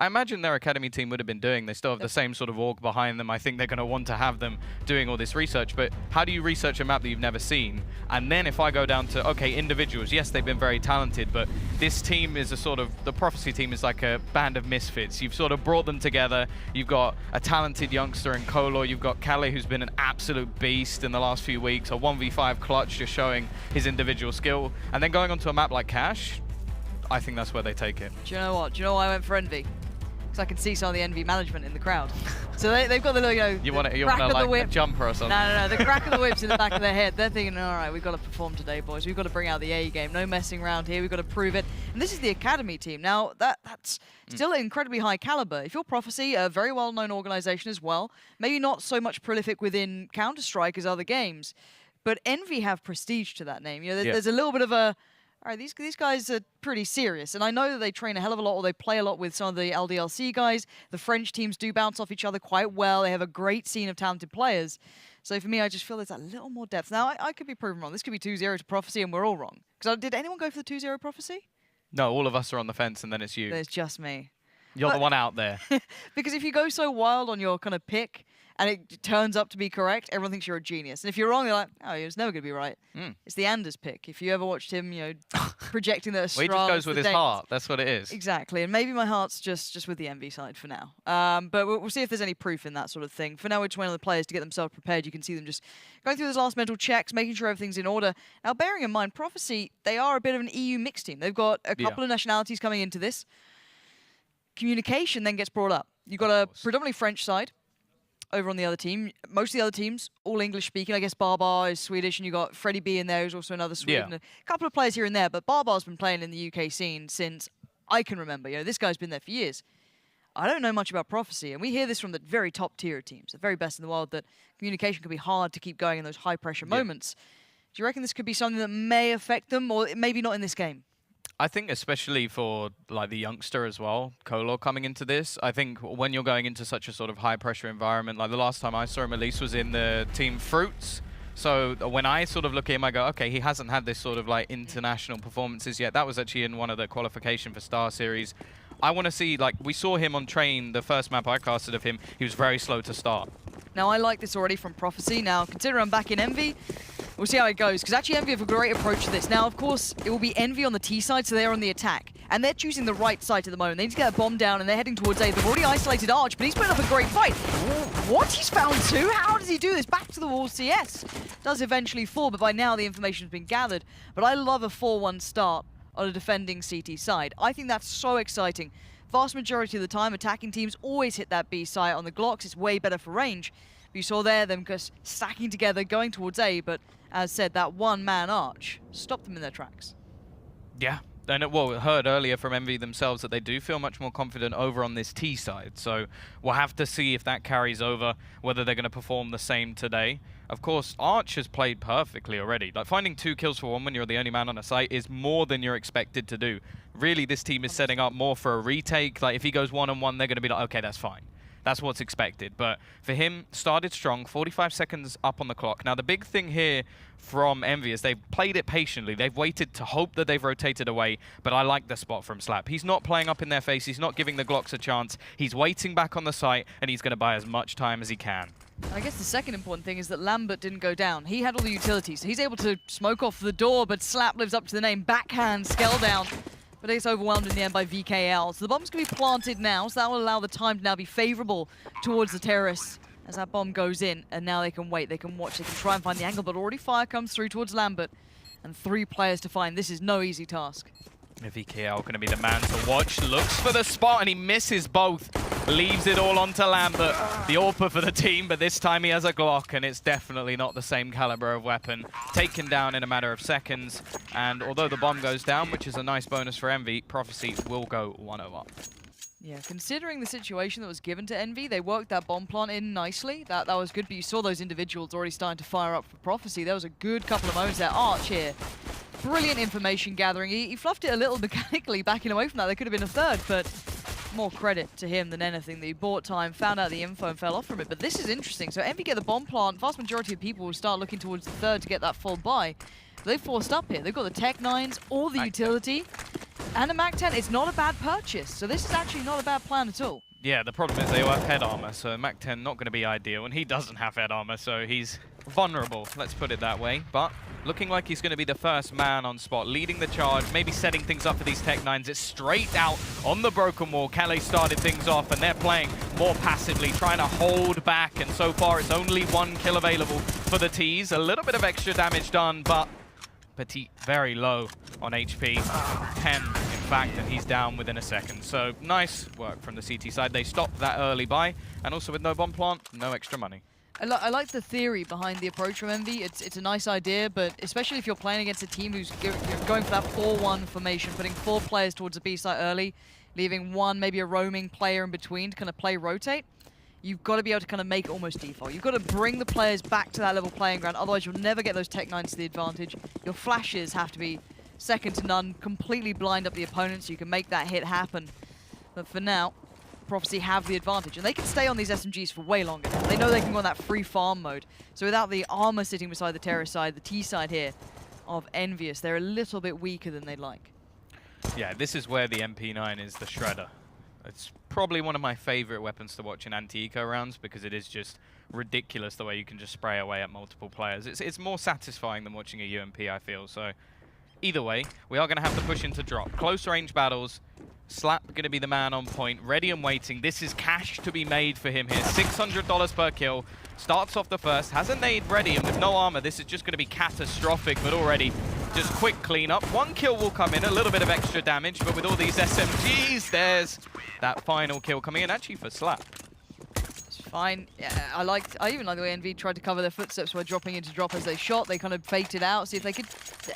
I imagine their academy team would have been doing. They still have the same sort of org behind them. I think they're going to want to have them doing all this research. But how do you research a map that you've never seen? And then if I go down to, okay, individuals, yes, they've been very talented, but this team is a sort of, the Prophecy team is like a band of misfits. You've sort of brought them together. You've got a talented youngster in Kolor. You've got Kale, who's been an absolute beast in the last few weeks. A 1v5 clutch, just showing his individual skill. And then going onto a map like Cash, I think that's where they take it. Do you know what? Do you know why I went for Envy? Because I can see some of the Envy management in the crowd. So they've got the little, you want like a jumper or something? No, the crack of the whips in the back of their head. They're thinking, all right, we've got to perform today, boys. We've got to bring out the A game. No messing around here. We've got to prove it. And this is the academy team. Now, that's still incredibly high caliber. If you're Prophecy, a very well-known organization as well, maybe not so much prolific within Counter-Strike as other games, but Envy have prestige to that name. You know, there's a little bit of a, all right, these guys are pretty serious, and I know that they train a hell of a lot, or they play a lot with some of the LDLC guys. The French teams do bounce off each other quite well. They have a great scene of talented players. So for me, I just feel there's a little more depth. Now, I could be proven wrong. This could be 2-0 to Prophecy, and we're all wrong. Because did anyone go for the 2-0 Prophecy? No, all of us are on the fence, and then it's you. There's just me. You're the one out there. Because if you go so wild on your kind of pick, and it turns up to be correct, everyone thinks you're a genius. And if you're wrong, they're like, oh, he was never going to be right. It's the Anders pick. If you ever watched him, you know, projecting that well, he just goes with his heart. That's what it is. Exactly. And maybe my heart's just with the Envy side for now. But we'll see if there's any proof in that sort of thing. For now, we're just waiting on the players to get themselves prepared. You can see them just going through those last mental checks, making sure everything's in order. Now, bearing in mind, Prophecy, they are a bit of an EU mixed team. They've got a couple of nationalities coming into this. Communication then gets brought up. You've got a predominantly French side over on the other team. Most of the other teams, all English speaking. I guess Barbar is Swedish, and you got Freddie B in there, who's also another Swede. And a couple of players here and there, but Barbar's been playing in the UK scene since I can remember. You know, this guy's been there for years. I don't know much about Prophecy, and we hear this from the very top tier teams, the very best in the world, that communication can be hard to keep going in those high pressure moments. Do you reckon this could be something that may affect them, or maybe not in this game? I think especially for like the youngster as well, Kolor coming into this, I think when you're going into such a sort of high pressure environment, like the last time I saw him at least was in the team Fruits. So when I sort of look at him, I go, okay, he hasn't had this sort of like international performances yet. That was actually in one of the qualification for Star Series. I want to see, like, we saw him on Train, the first map I casted of him, he was very slow to start. Now, I like this already from Prophecy. Now, considering I'm back in Envy, we'll see how it goes, because actually Envy have a great approach to this. Now, of course, it will be Envy on the T side, so they're on the attack. And they're choosing the right side at the moment. They need to get a bomb down, and they're heading towards A. They've already isolated Arch, but he's putting up a great fight. What? He's found two? How does he do this? Back to the wall. CS does eventually fall, but by now the information's been gathered. But I love a 4-1 start on a defending CT side. I think that's so exciting. Vast majority of the time, attacking teams always hit that B site on the Glocks. It's way better for range. But you saw there them just stacking together, going towards A, but as said, that one-man Arch stopped them in their tracks. Yeah. And well, we heard earlier from Envy themselves that they do feel much more confident over on this T side. So we'll have to see if that carries over, whether they're going to perform the same today. Of course, Arch has played perfectly already. Like, finding 2 kills for 1 when you're the only man on a site is more than you're expected to do. Really, this team is setting up more for a retake. Like, if he goes 1-on-1, they're going to be like, okay, that's fine. That's what's expected. But for him, started strong, 45 seconds up on the clock. Now, the big thing here from Envy is they've played it patiently. They've waited to hope that they've rotated away, but I like the spot from Slap. He's not playing up in their face. He's not giving the Glocks a chance. He's waiting back on the site, and he's going to buy as much time as he can. I guess the second important thing is that Lambert didn't go down. He had all the utilities, so he's able to smoke off the door, but Slap lives up to the name. Backhand, scale down. But it's overwhelmed in the end by VKL. So the bomb's going to be planted now, so that will allow the time to now be favorable towards the terrorists as that bomb goes in. And now they can wait, they can watch, they can try and find the angle, but already fire comes through towards Lambert. And 3 players to find. This is no easy task. VKL going to be the man to watch. Looks for the spot, and he misses both. Leaves it all onto Lambert. The AWPer for the team, but this time he has a Glock, and it's definitely not the same caliber of weapon. Taken down in a matter of seconds, and although the bomb goes down, which is a nice bonus for Envy, Prophecy will go 1-0 up. Yeah, considering the situation that was given to Envy, they worked that bomb plant in nicely. That was good, but you saw those individuals already starting to fire up for Prophecy. There was a good couple of moments there. Arch here. Brilliant information gathering. He fluffed it a little mechanically, backing away from that. There could have been a third, but more credit to him than anything. He bought time, found out the info, and fell off from it. But this is interesting. So Envy get the bomb plant. Vast majority of people will start looking towards the third to get that full buy. But they've forced up here. They've got the Tech 9s, all the utility. And a MAC-10, it's not a bad purchase. So this is actually not a bad plan at all. Yeah, the problem is they all have head armor, so MAC-10 not going to be ideal, and he doesn't have head armor, so he's vulnerable, let's put it that way. But looking like he's going to be the first man on spot, leading the charge, maybe setting things up for these Tech-9s. It's straight out on the broken wall. Calais started things off, and they're playing more passively, trying to hold back, and so far it's only 1 kill available for the T's. A little bit of extra damage done, but Petit very low on HP. 10, in fact, and he's down within a second. So nice work from the CT side. They stopped that early buy, and also with no bomb plant, no extra money. I like the theory behind the approach from EnVy. It's a nice idea, but especially if you're playing against a team who's going for that 4-1 formation, putting 4 players towards the B site early, leaving 1, maybe a roaming player in between to kind of play rotate, you've got to be able to kind of make it almost default. You've got to bring the players back to that level playing ground, otherwise you'll never get those Tech-9s to the advantage. Your flashes have to be second to none, completely blind up the opponent so you can make that hit happen. But for now, Prophecy have the advantage, and they can stay on these SMGs for way longer. They know they can go on that free farm mode. So without the armor sitting beside the terror side, the T side here of EnVyUs, they're a little bit weaker than they'd like. Yeah, this is where the MP9 is the shredder. It's probably one of my favorite weapons to watch in anti-eco rounds because it is just ridiculous the way you can just spray away at multiple players. It's more satisfying than watching a UMP, I feel. So either way, we are going to have to push into drop. Close range battles. Slap going to be the man on point, ready and waiting. This is cash to be made for him here. $600 per kill. Starts off the first, has a nade ready, and with no armor, this is just going to be catastrophic, but already just quick cleanup. 1 kill will come in, a little bit of extra damage, but with all these SMGs, there's that final kill coming in, actually for Slap. Fine. Yeah, I even like the way EnVy tried to cover their footsteps by dropping into drop as they shot. They kind of faked it out, see if they could.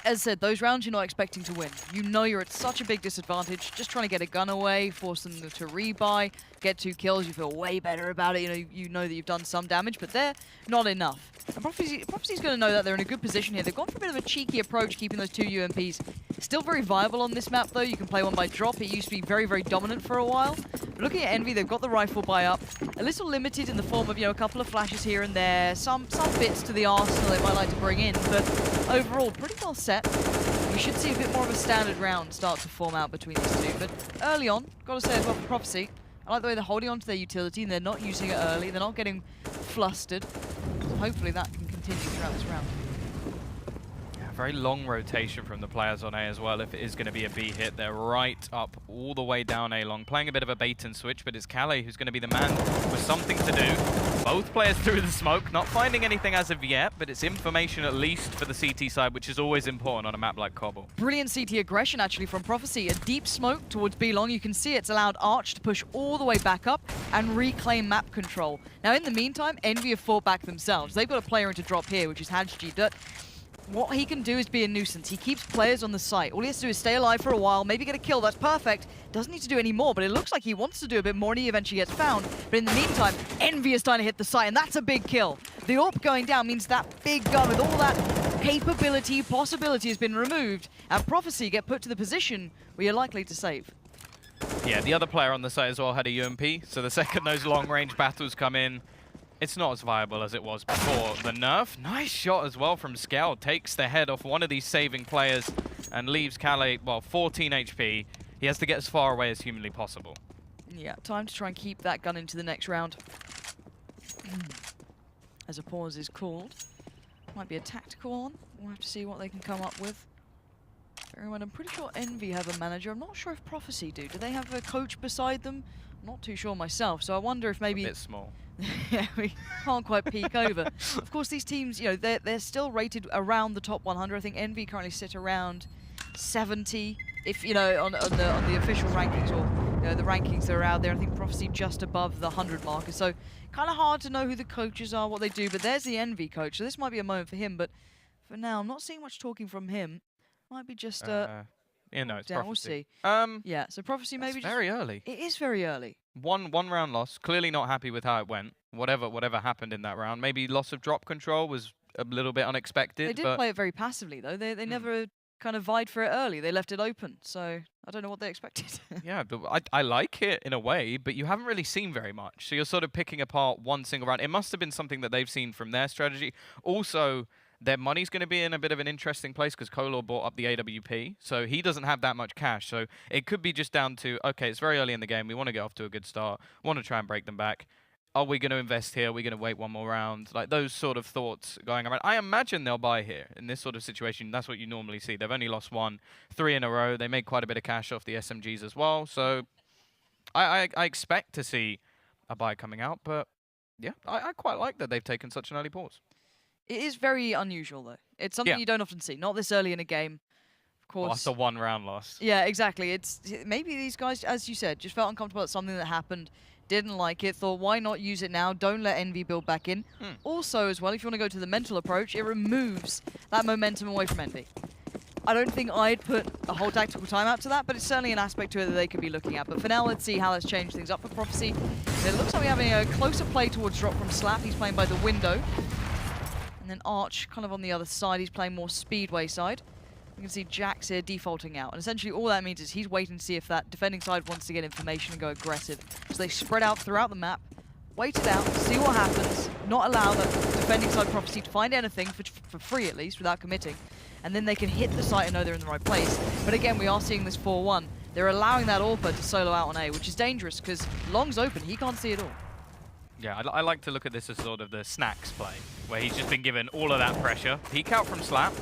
As I said, those rounds you're not expecting to win. You know you're at such a big disadvantage. Just trying to get a gun away, force them to rebuy, get 2 kills. You feel way better about it. You know that you've done some damage, but they're not enough. And Prophecy's going to know that they're in a good position here. They've gone for a bit of a cheeky approach, keeping those 2 UMPs. Still very viable on this map, though. You can play one by drop. It used to be very, very dominant for a while. But looking at EnVy, they've got the rifle buy up. A little limited in the form of, a couple of flashes here and there. Some bits to the arsenal they might like to bring in. But overall, pretty well set. We should see a bit more of a standard round start to form out between these two. But early on, got to say as well for Prophecy, I like the way they're holding on to their utility and they're not using it early. They're not getting flustered. So hopefully that can continue throughout this round. Very long rotation from the players on A as well. If it is going to be a B hit, they're right up all the way down A long, playing a bit of a bait and switch, but it's Calais who's going to be the man with something to do. Both players through the smoke, not finding anything as of yet, but it's information at least for the CT side, which is always important on a map like Cobble. Brilliant CT aggression actually from Prophecy. A deep smoke towards B long. You can see it's allowed Arch to push all the way back up and reclaim map control. Now in the meantime, EnVy have fought back themselves. They've got a player into drop here, which is Hadji. What he can do is be a nuisance. He keeps players on the site. All he has to do is stay alive for a while, maybe get a kill. That's perfect. Doesn't need to do any more, but it looks like he wants to do a bit more and he eventually gets found. But in the meantime, EnVy is starting to hit the site, and that's a big kill. The AWP going down means that big gun with all that capability, possibility has been removed, and Prophecy get put to the position where you're likely to save. Yeah, the other player on the site as well had a UMP, so the second those long-range battles come in, it's not as viable as it was before. The nerf, nice shot as well from Scout, takes the head off one of these saving players and leaves Calais, well, 14 HP. He has to get as far away as humanly possible. Yeah, time to try and keep that gun into the next round. As a pause is called. Might be a tactical one. We'll have to see what they can come up with. I'm pretty sure EnVy have a manager. I'm not sure if Prophecy do. Do they have a coach beside them? I'm not too sure myself, so I wonder if maybe... A bit small. Yeah, we can't quite peek over. Of course, these teams, they're still rated around the top 100. I think EnVy currently sit around 70, if on the official rankings or the rankings that are out there. I think Prophecy just above the 100 marker. So kind of hard to know who the coaches are, what they do. But there's the EnVy coach, so this might be a moment for him. But for now, I'm not seeing much talking from him. Might be just it's down. Prophecy. We'll see. Yeah, so Prophecy maybe just very early. It is very early. One round loss. Clearly not happy with how it went. Whatever happened in that round. Maybe loss of drop control was a little bit unexpected. They did play it very passively though. They never kind of vied for it early. They left it open. So I don't know what they expected. Yeah, but I like it in a way, but you haven't really seen very much. So you're sort of picking apart one single round. It must have been something that they've seen from their strategy. Also, their money's going to be in a bit of an interesting place because Kolor bought up the AWP, so he doesn't have that much cash. So it could be just down to, okay, it's very early in the game. We want to get off to a good start, want to try and break them back. Are we going to invest here? Are we going to wait one more round? Like those sort of thoughts going around. I imagine they'll buy here in this sort of situation. That's what you normally see. They've only lost 3 in a row. They made quite a bit of cash off the SMGs as well. So I expect to see a buy coming out, but yeah, I quite like that they've taken such an early pause. It is very unusual, though. It's something you don't often see. Not this early in a game, of course. Well, after 1 round loss. Yeah, exactly. It's maybe these guys, as you said, just felt uncomfortable at something that happened, didn't like it, thought, why not use it now? Don't let Envy build back in. Also, as well, if you want to go to the mental approach, it removes that momentum away from Envy. I don't think I'd put a whole tactical timeout to that, but it's certainly an aspect to it that they could be looking at. But for now, let's see how that's changed things up for Prophecy. It looks like we're having a closer play towards drop from Slap. He's playing by the window. And then Arch kind of on the other side. He's playing more Speedway side. You can see Jax here defaulting out. And essentially all that means is he's waiting to see if that defending side wants to get information and go aggressive. So they spread out throughout the map, wait it out, see what happens, not allow the defending side Prophecy to find anything, for free at least, without committing. And then they can hit the site and know they're in the right place. But again, we are seeing this 4-1. They're allowing that AWPer to solo out on A, which is dangerous because Long's open. He can't see it all. Yeah, I like to look at this as sort of the snacks play, where he's just been given all of that pressure. Peek out from Slap,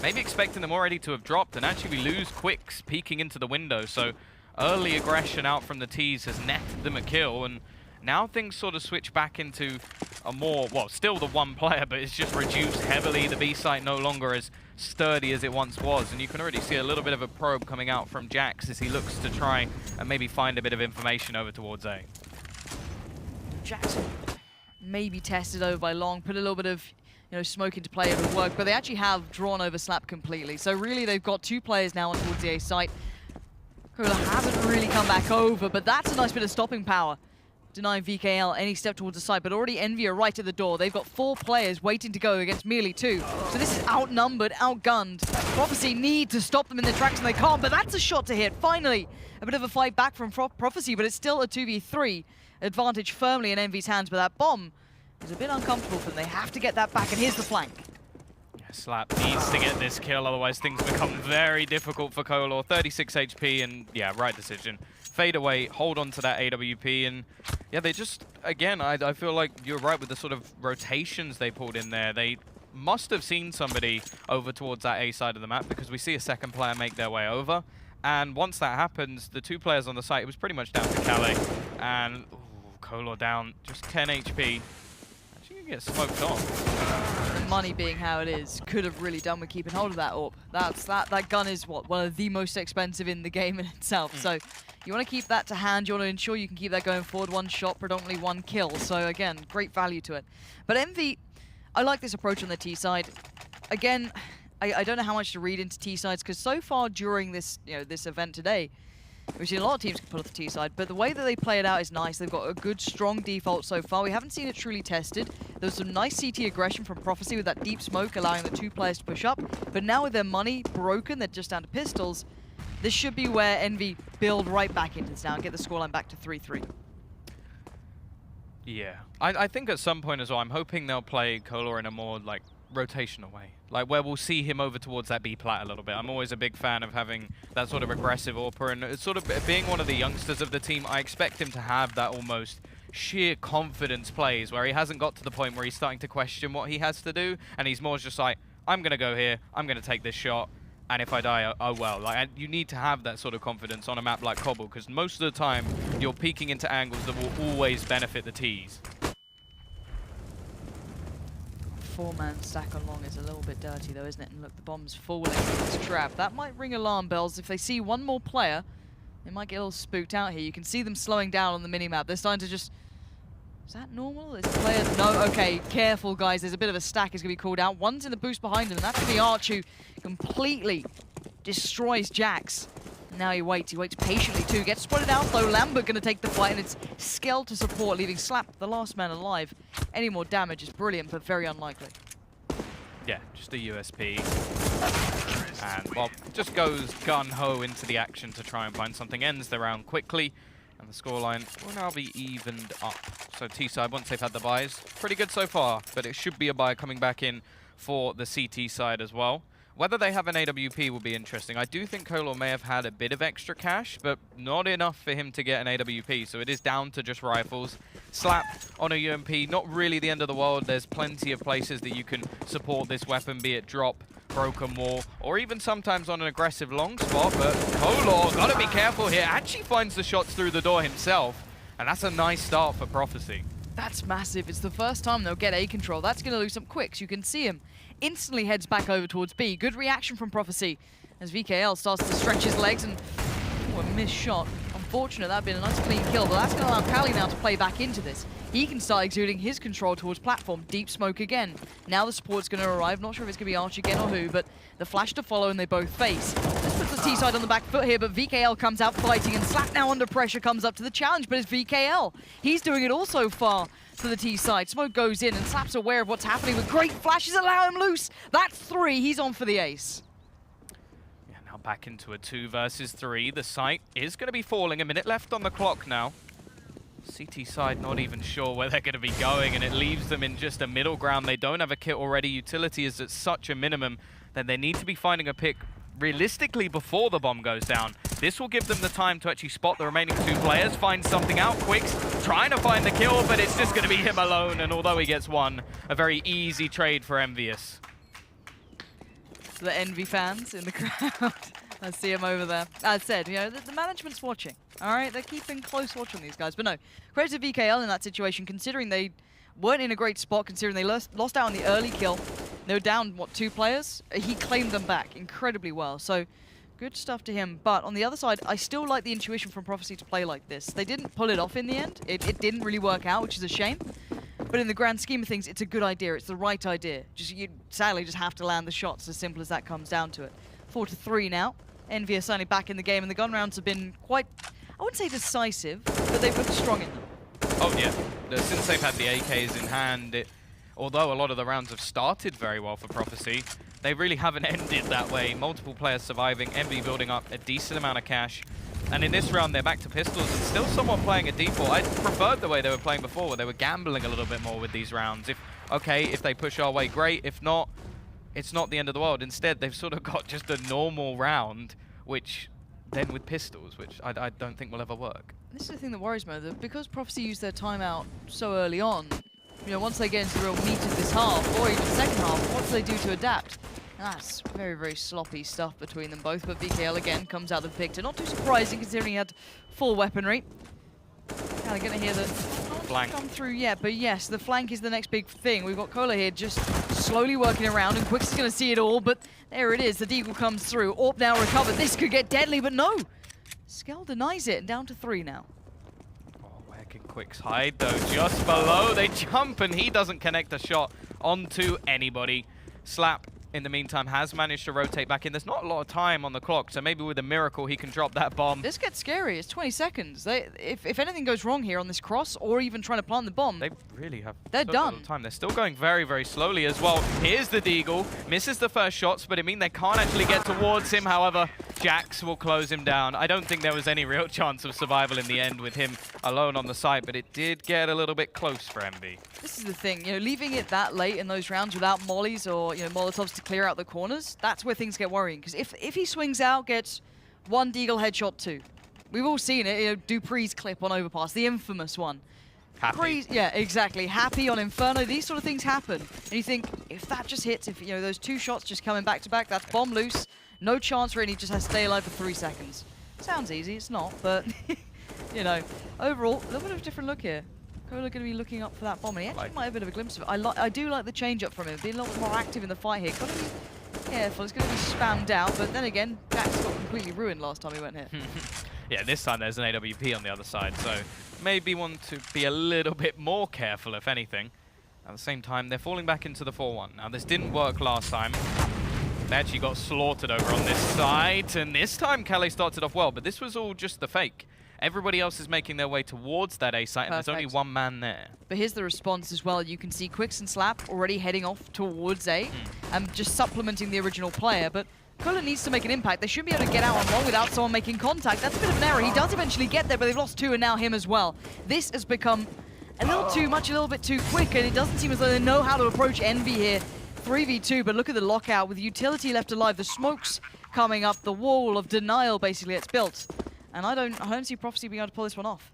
maybe expecting them already to have dropped, and actually we lose Quicks peeking into the window. So early aggression out from the T's has netted them a kill, and now things sort of switch back into a more, well, still the one player, but it's just reduced heavily. The B site no longer as sturdy as it once was, and you can already see a little bit of a probe coming out from Jax as he looks to try and maybe find a bit of information over towards A. Jackson maybe tested over by Long, put a little bit of smoke into play, it would work, but they actually have drawn over Slap completely. So really they've got 2 players now on towards the A site. Kola hasn't really come back over, but that's a nice bit of stopping power. Denying VKL any step towards the site, but already Envy are right at the door. They've got 4 players waiting to go against merely 2. So this is outnumbered, outgunned. Prophecy need to stop them in their tracks and they can't, but that's a shot to hit. Finally, a bit of a fight back from Prophecy, but it's still a 2v3. Advantage firmly in Envy's hands, but that bomb is a bit uncomfortable for them. They have to get that back, and here's the flank. Yeah, Slap needs to get this kill, otherwise things become very difficult for Kolor. 36 HP, and yeah, right decision. Fade away, hold on to that AWP, and yeah, they just, again, I feel like you're right with the sort of rotations they pulled in there. They must have seen somebody over towards that A side of the map, because we see a second player make their way over. And once that happens, the 2 players on the site, it was pretty much down to Calais. And Kolor down, just 10 HP. Actually, you can get smoked on. The money being how it is, could have really done with keeping hold of that AWP. That gun is what, one of the most expensive in the game in itself. So you want to keep that to hand. You want to ensure you can keep that going forward. 1 shot, predominantly 1 kill. So again, great value to it. But Envy, I like this approach on the T side. Again, I don't know how much to read into T sides, because so far during this this event today, we've seen a lot of teams pull off the T side, but the way that they play it out is nice. They've got a good, strong default so far. We haven't seen it truly tested. There was some nice CT aggression from Prophecy with that deep smoke, allowing the 2 players to push up. But now with their money broken, they're just down to pistols. This should be where Envy build right back into this now and get the scoreline back to 3-3. Yeah, I think at some point as well, I'm hoping they'll play Kolor in a more like rotational way, like where we'll see him over towards that B plat a little bit. I'm always a big fan of having that sort of aggressive AWPer, and it's sort of being one of the youngsters of the team, I expect him to have that almost sheer confidence plays where he hasn't got to the point where he's starting to question what he has to do, and he's more just like, I'm gonna go here, I'm gonna take this shot, and if I die, oh well. Like, you need to have that sort of confidence on a map like Cobble, because most of the time you're peeking into angles that will always benefit the Ts. 4-man stack on Long is a little bit dirty though, isn't it? And look, the bomb's falling into this trap. That might ring alarm bells. If they see 1 more player, they might get a little spooked out here. You can see them slowing down on the minimap. They're starting to just... Is that normal? Is the player... No, okay, careful guys. There's a bit of a stack is going to be called out. One's in the boost behind him, and that's the Arch who completely destroys Jax. Now he waits patiently too. Gets spotted out though. Lambert going to take the fight, and it's Skell to support, leaving Slap, the last man alive. Any more damage is brilliant, but very unlikely. Yeah, just a USP. And, well, just goes gun-ho into the action to try and find something. Ends the round quickly, and the scoreline will now be evened up. So T-side, once they've had the buys, pretty good so far, but it should be a buy coming back in for the CT side as well. Whether they have an AWP will be interesting. I do think Kolar may have had a bit of extra cash, but not enough for him to get an AWP, so it is down to just rifles. Slap on a UMP, not really the end of the world. There's plenty of places that you can support this weapon, be it drop, broken wall, or even sometimes on an aggressive long spot, but Kolar, gotta be careful here, actually finds the shots through the door himself, and that's a nice start for Prophecy. That's massive. It's the first time they'll get A control. That's going to lose some quicks. You can see him instantly heads back over towards B. Good reaction from Prophecy as VKL starts to stretch his legs and a missed shot. Unfortunate, that'd been a nice clean kill, but that's going to allow Cali now to play back into this. He can start exuding his control towards platform. Deep smoke again. Now the support's going to arrive. Not sure if it's going to be Arch again or who, but the flash to follow and they both face. This puts the T-side on the back foot here, but VKL comes out fighting and Slap now under pressure comes up to the challenge, but it's VKL. He's doing it all so far to the T-side. Smoke goes in and Slap's aware of what's happening with great flashes. Allow him loose. That's 3. He's on for the ace. Now back into a 2 versus 3. The site is going to be falling. A minute left on the clock now. CT side not even sure where they're going to be going, and it leaves them in just a middle ground. They don't have a kit already. Utility is at such a minimum that they need to be finding a pick realistically before the bomb goes down. This will give them the time to actually spot the remaining 2 players, find something out. Quicks trying to find the kill, but it's just going to be him alone, and although he gets one, a very easy trade for EnVyUs. The Envy fans in the crowd. I see him over there. As said, you know, the management's watching. All right, they're keeping close watch on these guys. But no, credit to VKL in that situation, considering they weren't in a great spot, considering they lost out on the early kill. They were down, what, 2 players? He claimed them back incredibly well. So good stuff to him. But on the other side, I still like the intuition from Prophecy to play like this. They didn't pull it off in the end. It didn't really work out, which is a shame. But in the grand scheme of things, it's a good idea. It's the right idea. Just you sadly just have to land the shots, as simple as that comes down to it. 4-3 now. EnVy are certainly back in the game, and the gun rounds have been quite, I wouldn't say decisive, but they've looked strong in them. Oh yeah, since they've had the AKs in hand, although a lot of the rounds have started very well for Prophecy, they really haven't ended that way. Multiple players surviving, EnVy building up a decent amount of cash. And in this round, they're back to pistols and still somewhat playing a default. I preferred the way they were playing before, where they were gambling a little bit more with these rounds. If they push our way, great. If not, it's not the end of the world. Instead, they've sort of got just a normal round, which then with pistols, which I don't think will ever work. This is the thing that worries me, that because Prophecy used their timeout so early on, you know, once they get into the real meat of this half, or even second half, what do they do to adapt? And that's very, very sloppy stuff between them both, but VKL again comes out of the picture. Not too surprising considering he had full weaponry. Kind of going to hear the flank come through yet, but yes, the flank is the next big thing. We've got Kolar here just slowly working around, and Quicks is going to see it all, but there it is. The deagle comes through. Orp now recovered. This could get deadly, but no. Skell denies it, and down to 3 now. Oh, where can Quicks hide, though? Just below. They jump, and he doesn't connect a shot onto anybody. Slap, in the meantime, has managed to rotate back in. There's not a lot of time on the clock, so maybe with a miracle he can drop that bomb. This gets scary. It's 20 seconds. If anything goes wrong here on this cross, or even trying to plant the bomb, they really have they're so done. little time. They're still going very, very slowly as well. Here's the deagle. Misses the first shots, but it means they can't actually get towards him. However, Jax will close him down. I don't think there was any real chance of survival in the end with him alone on the site, but it did get a little bit close for EnVy. This is the thing, you know, leaving it that late in those rounds without mollies or, you know, Molotovs to clear out the corners, that's where things get worrying. Because if he swings out, gets 1 deagle headshot 2. We've all seen it, you know, Dupree's clip on Overpass, the infamous one. Happy. Yeah, exactly. Happy on Inferno, these sort of things happen. And you think, if that just hits, if, you know, those 2 shots just coming back to back, that's bomb loose. No chance for it, he just has to stay alive for 3 seconds. Sounds easy, it's not, but, you know, overall, a little bit of a different look here. Kolar going to be looking up for that bomb, and he actually might have a bit of a glimpse of it. I do like the change-up from him, being a little bit more active in the fight here. Got to be careful, it's going to be spammed out, but then again, Jax got completely ruined last time he went here. Yeah, this time there's an AWP on the other side, so maybe want to be a little bit more careful, if anything. At the same time, they're falling back into the 4-1. Now, this didn't work last time. They actually got slaughtered over on this side, and this time Calais started off well, but this was all just the fake. Everybody else is making their way towards that A site, and there's only 1 man there. But here's the response as well. You can see Quicks and Slap already heading off towards A, and just supplementing the original player. But Kolar needs to make an impact. They should be able to get out on one without someone making contact. That's a bit of an error. He does eventually get there, but they've lost 2, and now him as well. This has become a little too much, a little bit too quick, and it doesn't seem as though they know how to approach EnVy here. 3v2, but look at the lockout with utility left alive. The smoke's coming up, the wall of denial basically it's built. And I don't see Prophecy being able to pull this one off.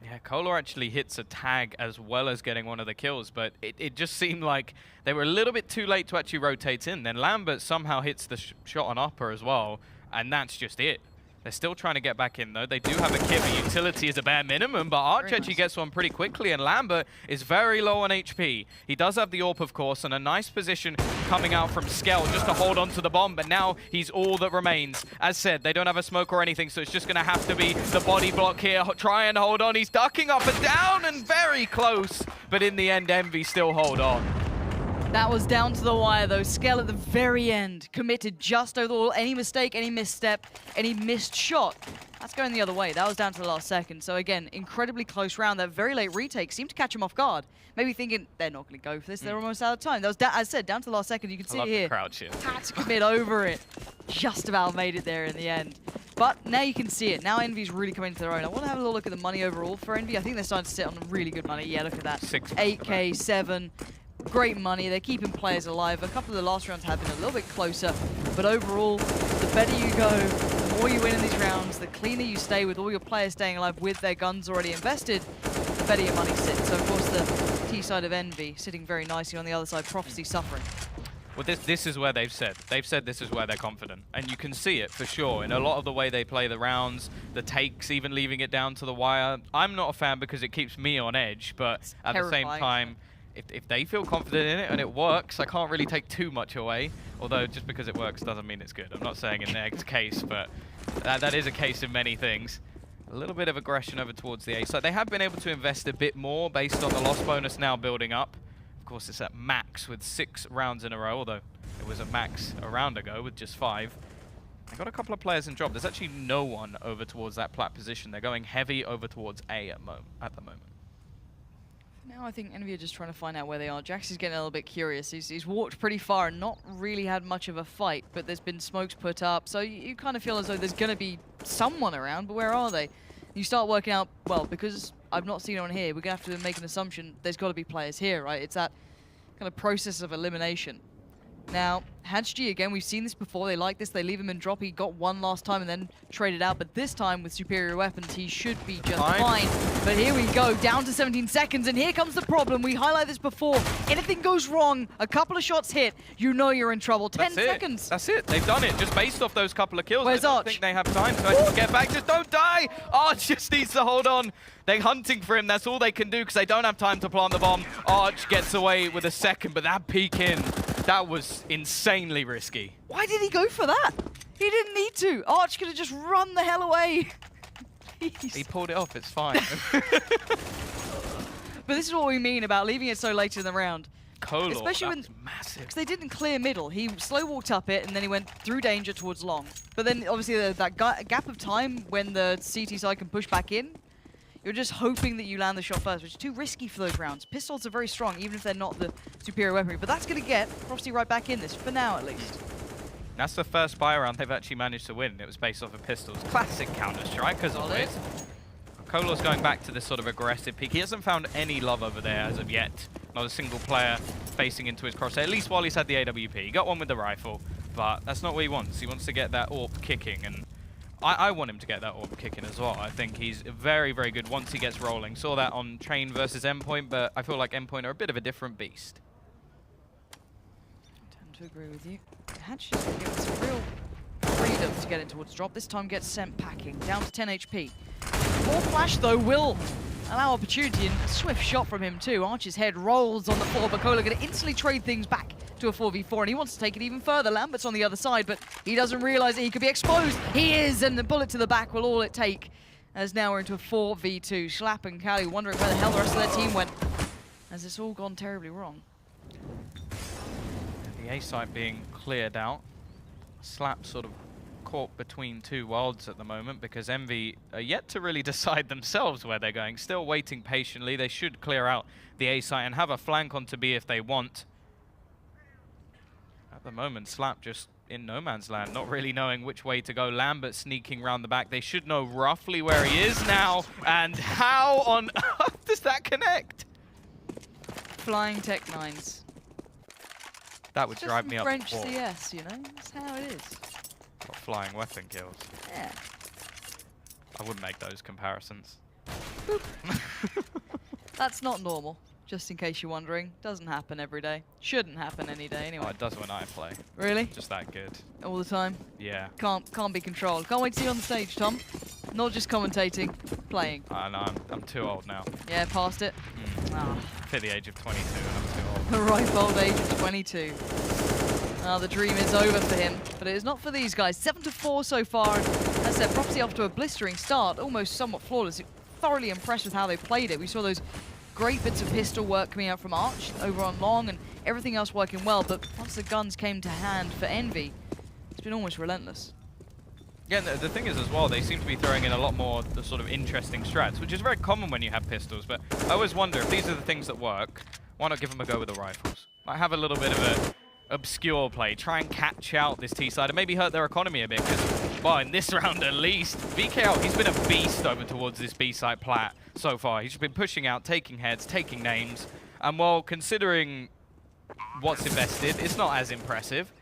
Yeah, Kohler actually hits a tag as well as getting one of the kills, but it just seemed like they were a little bit too late to actually rotate in. Then Lambert somehow hits the shot on upper as well, and that's just it. They're still trying to get back in, though. They do have a kit, but utility is a bare minimum, but Arch actually gets one pretty quickly, and Lambert is very low on HP. He does have the AWP, of course, and a nice position coming out from Skell just to hold on to the bomb, but now he's all that remains. As said, they don't have a smoke or anything, so it's just going to have to be the body block here. Try and hold on. He's ducking up and down and very close, but in the end, Envy still hold on. That was down to the wire, though. Skell at the very end committed just over all. Any mistake, any misstep, any missed shot, that's going the other way. That was down to the last second. So again, incredibly close round. That very late retake seemed to catch him off guard. Maybe thinking, they're not going to go for this. They're almost out of time. That was, as I said, down to the last second. You can see it here. Crouch here. Had to commit over it. Just about made it there in the end. But now you can see it. Now Envy's really coming into their own. I want to have a little look at the money overall for Envy. I think they're starting to sit on really good money. Yeah, look at that. 8K, 7. Great money. They're keeping players alive. A couple of the last rounds have been a little bit closer, but overall, the better you go, the more you win in these rounds, the cleaner you stay with all your players staying alive with their guns already invested, the better your money sits. So of course the T side of Envy sitting very nicely on the other side, Prophecy suffering. Well, this is where they've said this is where they're confident, and you can see it for sure in a lot of the way they play the rounds, the takes, even leaving it down to the wire. I'm not a fan because it keeps me on edge, but at the same time, if they feel confident in it and it works, I can't really take too much away. Although just because it works doesn't mean it's good. I'm not saying in their case, but that is a case in many things. A little bit of aggression over towards the A side. They have been able to invest a bit more based on the loss bonus now building up. Of course, it's at max with 6 rounds in a row, although it was at max a round ago with just 5. I got a couple of players in drop. There's actually no one over towards that plat position. They're going heavy over towards A at the moment. Now I think Envy are just trying to find out where they are. Jax is getting a little bit curious. He's walked pretty far and not really had much of a fight, but there's been smokes put up, so you kind of feel as though there's going to be someone around, but where are they? You start working out, well, because I've not seen anyone here, we're going to have to make an assumption there's got to be players here, right? It's that kind of process of elimination. Now, HadgeG, again, we've seen this before. They like this. They leave him in drop. He got one last time and then traded out. But this time, with superior weapons, he should be just fine. But here we go, down to 17 seconds. And here comes the problem. We highlighted this before. Anything goes wrong, a couple of shots hit, you know you're in trouble. 10 seconds. That's it. They've done it. Just based off those couple of kills. Where's Arch? I think they have time to actually get back. Just don't die. Arch just needs to hold on. They're hunting for him. That's all they can do because they don't have time to plant the bomb. Arch gets away with a second, but that peek in, that was insanely risky. Why did he go for that? He didn't need to. Arch could have just run the hell away. He pulled it off. It's fine. But this is what we mean about leaving it so late in the round. Kohler, especially when massive. Because they didn't clear middle. He slow walked up it and then he went through danger towards long. But then obviously that gap of time when the CT side can push back in, you're just hoping that you land the shot first, which is too risky for those rounds. Pistols are very strong, even if they're not the superior weaponry. But that's going to get Prophecy right back in this, for now at least. That's the first buy round they've actually managed to win. It was based off of pistols. Classic Counter-Strike, as always. Kohler's going back to this sort of aggressive peak. He hasn't found any love over there as of yet. Not a single player facing into his crosshair, at least while he's had the AWP. He got one with the rifle, but that's not what he wants. He wants to get that AWP kicking, and I want him to get that AWP kicking as well. I think he's very, very good once he gets rolling. Saw that on Train versus Endpoint, but I feel like Endpoint are a bit of a different beast. I tend to agree with you. Hatch is giving some real freedom to get in towards drop. This time gets sent packing, down to 10 HP. More flash, though, will allow opportunity, and a swift shot from him, too. Arch's head rolls on the floor, but Kohler going to instantly trade things back to a 4v4, and he wants to take it even further. Lambert's on the other side, but he doesn't realize that he could be exposed. He is, and the bullet to the back will all it take, as now we're into a 4v2. Schlapp and Kali wondering where the hell the rest of their team went, as it's all gone terribly wrong. The A site being cleared out. Slap sort of caught between two worlds at the moment because Envy are yet to really decide themselves where they're going. Still waiting patiently. They should clear out the A site and have a flank onto B if they want. At the moment, Slap just in no man's land, not really knowing which way to go. Lambert sneaking around the back. They should know roughly where he is now. And how on earth does that connect? Flying Tech 9s. That would It's drive just me some up French the wall. CS, you know? That's how it is. Got flying weapon kills. Yeah. I wouldn't make those comparisons. That's not normal, just in case you're wondering. Doesn't happen every day. Shouldn't happen any day anyway. Oh, it does when I play. Really? Just that good. All the time? Yeah. Can't be controlled. Can't wait to see you on the stage, Tom. Not just commentating, playing. I know, I'm too old now. Yeah, past it. Ah. For the age of 22 and I'm too old. The ripe old age of 22. The dream is over for him, but it is not for these guys. 7-4 so far, and as I said, Prophecy off to a blistering start, almost somewhat flawless. Thoroughly impressed with how they played it. We saw those great bits of pistol work coming out from Arch over on Long, and everything else working well, but once the guns came to hand for Envy, it's been almost relentless. Yeah, the thing is as well, they seem to be throwing in a lot more the sort of interesting strats, which is very common when you have pistols, but I always wonder if these are the things that work, why not give them a go with the rifles? Like have a little bit of a obscure play, try and catch out this T-side and maybe hurt their economy a bit, because, well, in this round at least, VKL, he's been a beast over towards this B-side plat so far. He's been pushing out, taking heads, taking names, and while considering what's invested, it's not as impressive,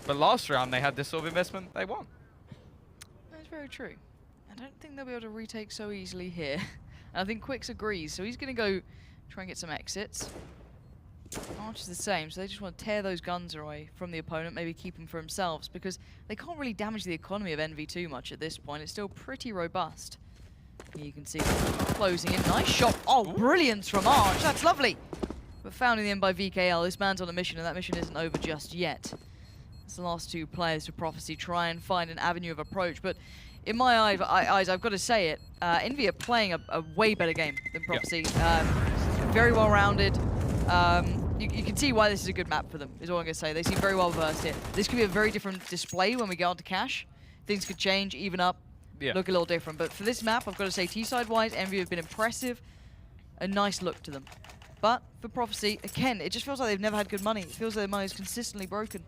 but last round they had this sort of investment, they won. That's very true. I don't think they'll be able to retake so easily here. And I think Quicks agrees, so he's going to go try and get some exits. Arch is the same, so they just want to tear those guns away from the opponent, maybe keep them for themselves, because they can't really damage the economy of Envy too much at this point. It's still pretty robust. Here you can see closing in. Nice shot. Oh, brilliance from Arch. That's lovely. But found in the end by VKL. This man's on a mission, and that mission isn't over just yet. It's the last two players to Prophecy try and find an avenue of approach, but in my eyes, I've got to say it, Envy are playing a way better game than Prophecy. Yep. Very well-rounded. You can see why this is a good map for them, is all I'm going to say. They seem very well versed here. This could be a very different display when we get onto Cash. Things could change, even up, look a little different. But for this map, I've got to say, T-side-wise, Envy have been impressive. A nice look to them. But for Prophecy, again, it just feels like they've never had good money. It feels like their money is consistently broken.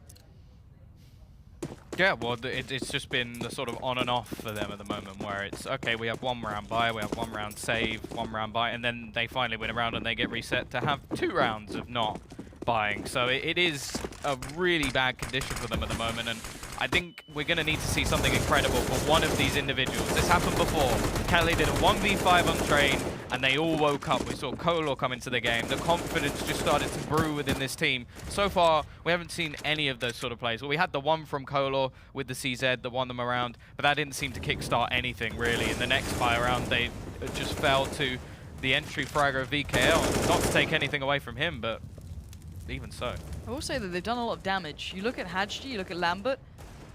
Yeah, well, it's just been the sort of on and off for them at the moment, where it's, okay, we have 1 round buy, we have 1 round save, 1 round buy, and then they finally win a round and they get reset to have 2 rounds of not buying. So it is a really bad condition for them at the moment, and I think we're going to need to see something incredible for one of these individuals. This happened before. Kelly did a 1v5 on Train, and they all woke up. We saw Kolor come into the game. The confidence just started to brew within this team. So far, we haven't seen any of those sort of plays. Well, we had the one from Kolor with the CZ that won them around, but that didn't seem to kickstart anything, really. In the next buy round, they just fell to the entry fragger of VKL. Not to take anything away from him, but even so. I will say that they've done a lot of damage. You look at Hadji, you look at Lambert,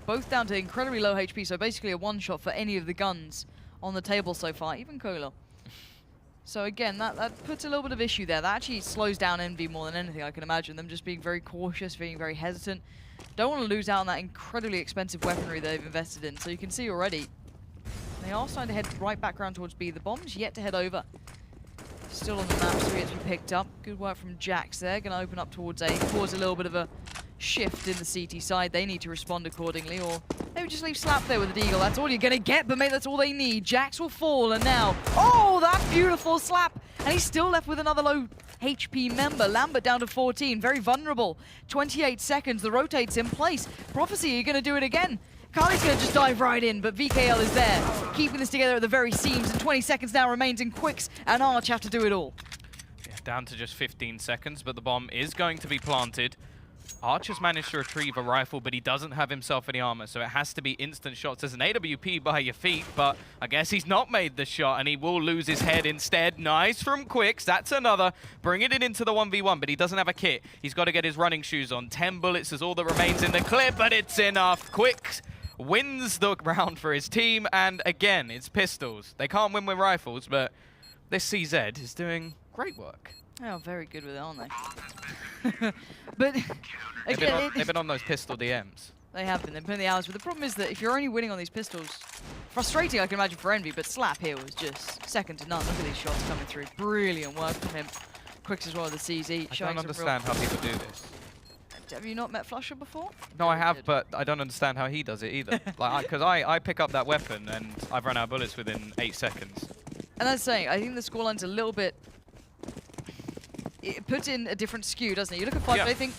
both down to incredibly low HP, so basically a one-shot for any of the guns on the table so far, even Kola. So again, that puts a little bit of issue there. That actually slows down Envy more than anything, I can imagine. Them just being very cautious, being very hesitant. Don't want to lose out on that incredibly expensive weaponry they've invested in. So you can see already, they are starting to head right back around towards B. The bomb's yet to head over. Still on the map, so yet to be picked up. Good work from Jax there. Going to open up towards A, cause a little bit of a shift in the CT side. They need to respond accordingly, or maybe just leave Slap there with the Deagle. That's all you're going to get, but maybe that's all they need. Jax will fall, and now, oh, that beautiful Slap! And he's still left with another low HP member. Lambert down to 14, very vulnerable. 28 seconds, the rotate's in place. Prophecy, are you going to do it again? Kali's going to just dive right in, but VKL is there, keeping this together at the very seams, and 20 seconds now remains in Quicks, and Arch have to do it all. Yeah, down to just 15 seconds, but the bomb is going to be planted. Arch has managed to retrieve a rifle, but he doesn't have himself any armor, so it has to be instant shots. There's an AWP by your feet, but I guess he's not made the shot, and he will lose his head instead. Nice from Quicks. That's another. Bringing it into the 1v1, but he doesn't have a kit. He's got to get his running shoes on. 10 bullets is all that remains in the clip, but it's enough. Quicks wins the round for his team, and again, it's pistols. They can't win with rifles, but this CZ is doing great work. They are very good with it, aren't they? But again, they've been on those pistol DMs. They have been. They've been in the hours, but the problem is that if you're only winning on these pistols, frustrating I can imagine for Envy, but Slap here was just second to none. Look at these shots coming through. Brilliant work from him. Quicks as well, the CZ. I don't understand how people do this. Have you not met Flusher before? No, I have, but I don't understand how he does it either. Because I pick up that weapon and I've run out of bullets within 8 seconds. And that's saying, I think the scoreline's a little bit... It puts in a different skew, doesn't it? You look at 5, yeah. I think